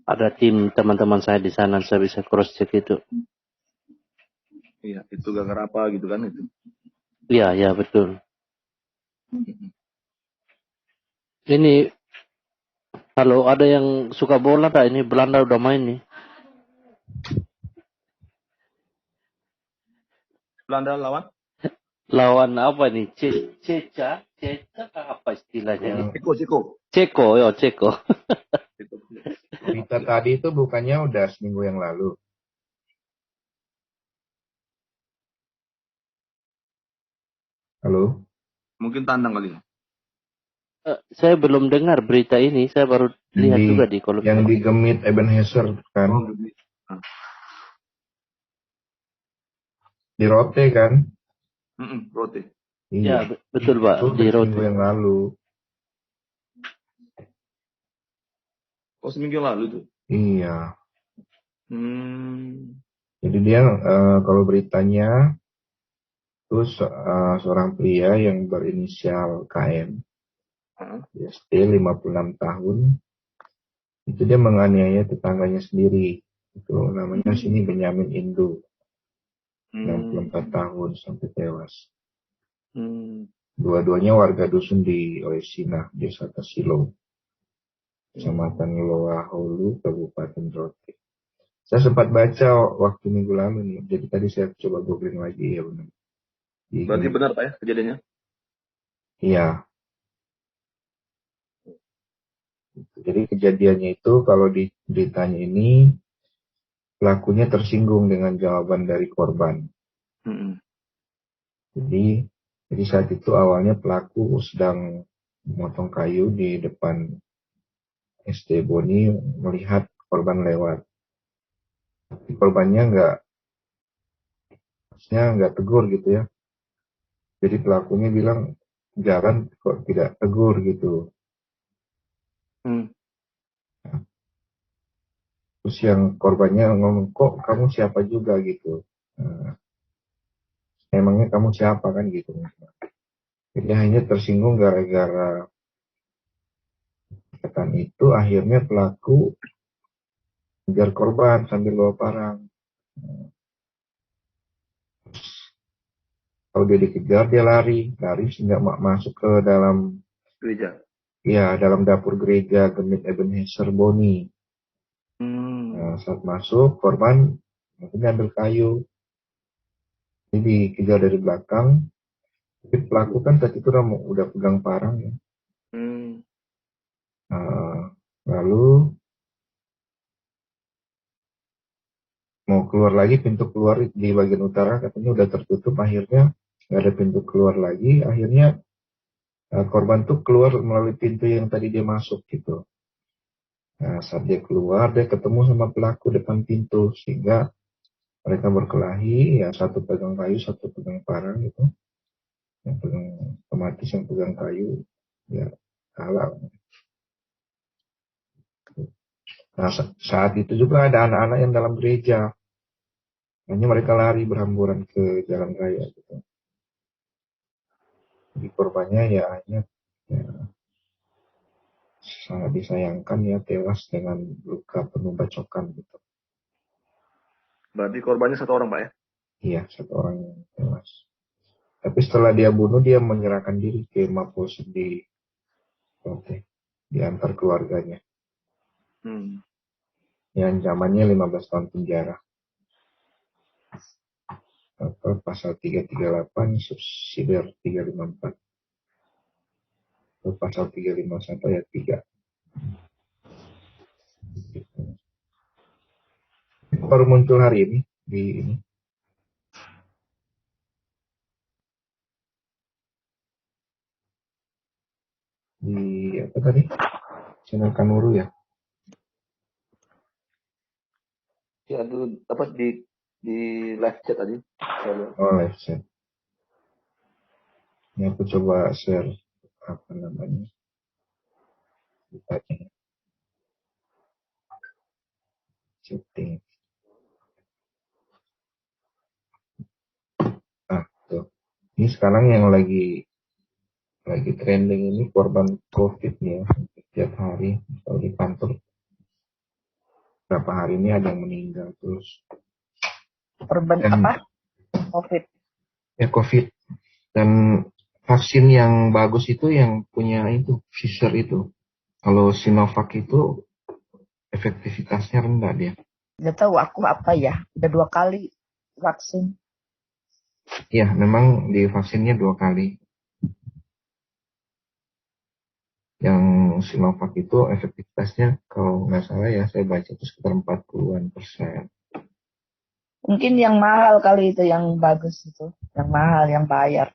Ada tim teman-teman saya di sana, saya bisa cross check itu. Iya, itu gara-gara apa gitu kan itu. Iya, betul. Ini, halo, ada yang suka bola tak? Ini Belanda udah main nih. Belanda lawan? Lawan apa nih? Ceca apa istilahnya? Ceko. Ceko. Berita tadi itu bukannya udah seminggu yang lalu. Halo? Mungkin tandang kali. Saya belum dengar berita ini, saya baru lihat juga di kolom. Yang di Gemit Ebenezer kan? Di Rote kan? Rote. Iya, betul Pak, itu di Rote. Seminggu yang lalu. Oh, seminggu yang lalu tuh? Iya. Jadi dia kalau beritanya terus seorang pria yang berinisial KM, ST 56 tahun, itu dia menganiaya tetangganya sendiri. Itu namanya sini Benyamin Indo, 64 tahun sampai tewas. Dua-duanya warga dusun di Oesina, Desa Tasilo, Kecamatan Loa Hulu, Kabupaten Rote. Saya sempat baca waktu minggu lalu nih, jadi tadi saya coba googling lagi ya benar. Berarti benar Pak ya kejadiannya? Iya. Jadi kejadiannya itu kalau di beritanya ini pelakunya tersinggung dengan jawaban dari korban. Jadi saat itu awalnya pelaku sedang memotong kayu di depan SD Boni melihat korban lewat. Tapi korbannya nggak tegur gitu ya. Jadi pelakunya bilang jalan kok tidak tegur gitu. Terus yang korbannya ngomong kok kamu siapa juga gitu. emangnya kamu siapa kan gitu. Jadi hanya tersinggung gara-gara kata itu, akhirnya pelaku mengejar korban sambil bawa parang. Kalau dia dikejar, dia lari sehingga masuk ke dalam Gereja. ya dalam dapur gereja Gemit Ebenezer Boni. Nah, saat masuk, korban akhirnya ambil kayu. Jadi dikejar dari belakang. Tapi pelaku kan tadi itu udah pegang parang ya. Lalu mau keluar lagi, pintu keluar di bagian utara katanya udah tertutup, akhirnya nggak ada pintu keluar lagi. Akhirnya korban tuh keluar melalui pintu yang tadi dia masuk gitu. Nah, saat dia keluar, dia ketemu sama pelaku depan pintu, sehingga mereka berkelahi, ya satu pegang kayu, satu pegang parang gitu. Yang pegang otomatis, yang pegang kayu, ya kalah. Nah, saat itu juga ada anak-anak yang dalam gereja. Hanya mereka lari berhamburan ke jalan raya gitu. Jadi korbannya ya hanya ya, sangat disayangkan ya, tewas dengan luka penuh bacokan gitu. Berarti korbannya satu orang, Pak ya? Iya, satu orang yang tewas. Tapi setelah dia bunuh, dia menyerahkan diri ke Mapolsek di Lote, diantar keluarganya. Yang ancamannya 15 tahun penjara. Atau pasal 338, subsidiar 354. Atau pasal 351 ayat 3. Baru muncul hari ini di ini. Di apa tadi? Channel Kanuru ya? Ya, itu apa di live chat tadi. Oh, live chat. Ini aku coba share apa namanya? Chatting. Tuh. Ini sekarang yang lagi trending ini korban COVID ya. Setiap hari kalau di kantor berapa hari ini ada yang meninggal terus. Korban apa? COVID. Ya COVID. Dan vaksin yang bagus itu yang punya itu Pfizer itu. Kalau Sinovac itu efektivitasnya rendah dia. Gak tahu aku apa ya. Udah 2 kali vaksin. Ya, memang di vaksinnya 2 kali. Yang Sinovac itu efektivitasnya kalau nggak salah ya, saya baca itu sekitar 40-an%. Mungkin yang mahal kali itu, yang bagus itu. Yang mahal, yang bayar.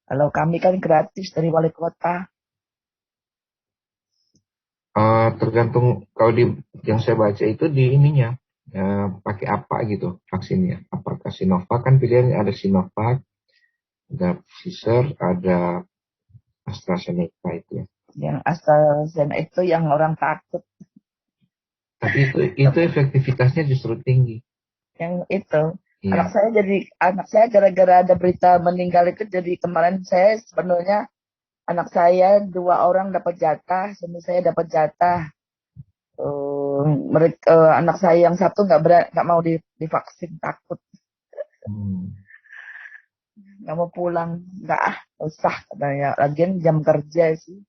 Kalau kami kan gratis dari wali kota. Tergantung kalau yang saya baca itu di ininya pakai apa gitu vaksinnya. Apakah Sinovac, kan pilihannya ada Sinovac, ada Pfizer, ada AstraZeneca itu ya. Yang AstraZeneca itu yang orang takut. Tapi itu efektivitasnya justru tinggi. Yang itu. Iya. Anak saya gara-gara ada berita meninggal itu, jadi kemarin saya sebenarnya anak saya 2 orang dapat jatah, suami saya dapat jatah. Anak saya yang satu nggak mau divaksin, takut. Nggak mau pulang, nggak usah katanya. Lagian jam kerja sih.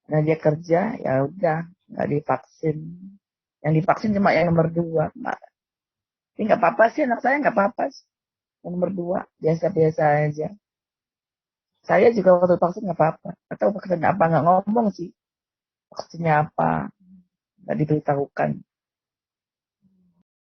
Nah dia kerja, ya udah nggak divaksin. Yang divaksin cuma yang nomor 2. Ini nggak apa-apa sih, anak saya nggak apa-apa sih. Yang nomor 2 biasa-biasa aja. Saya juga waktu vaksin nggak apa-apa. Atau vaksin apa, nggak ngomong sih. Vaksinnya apa, nggak diberitahukan.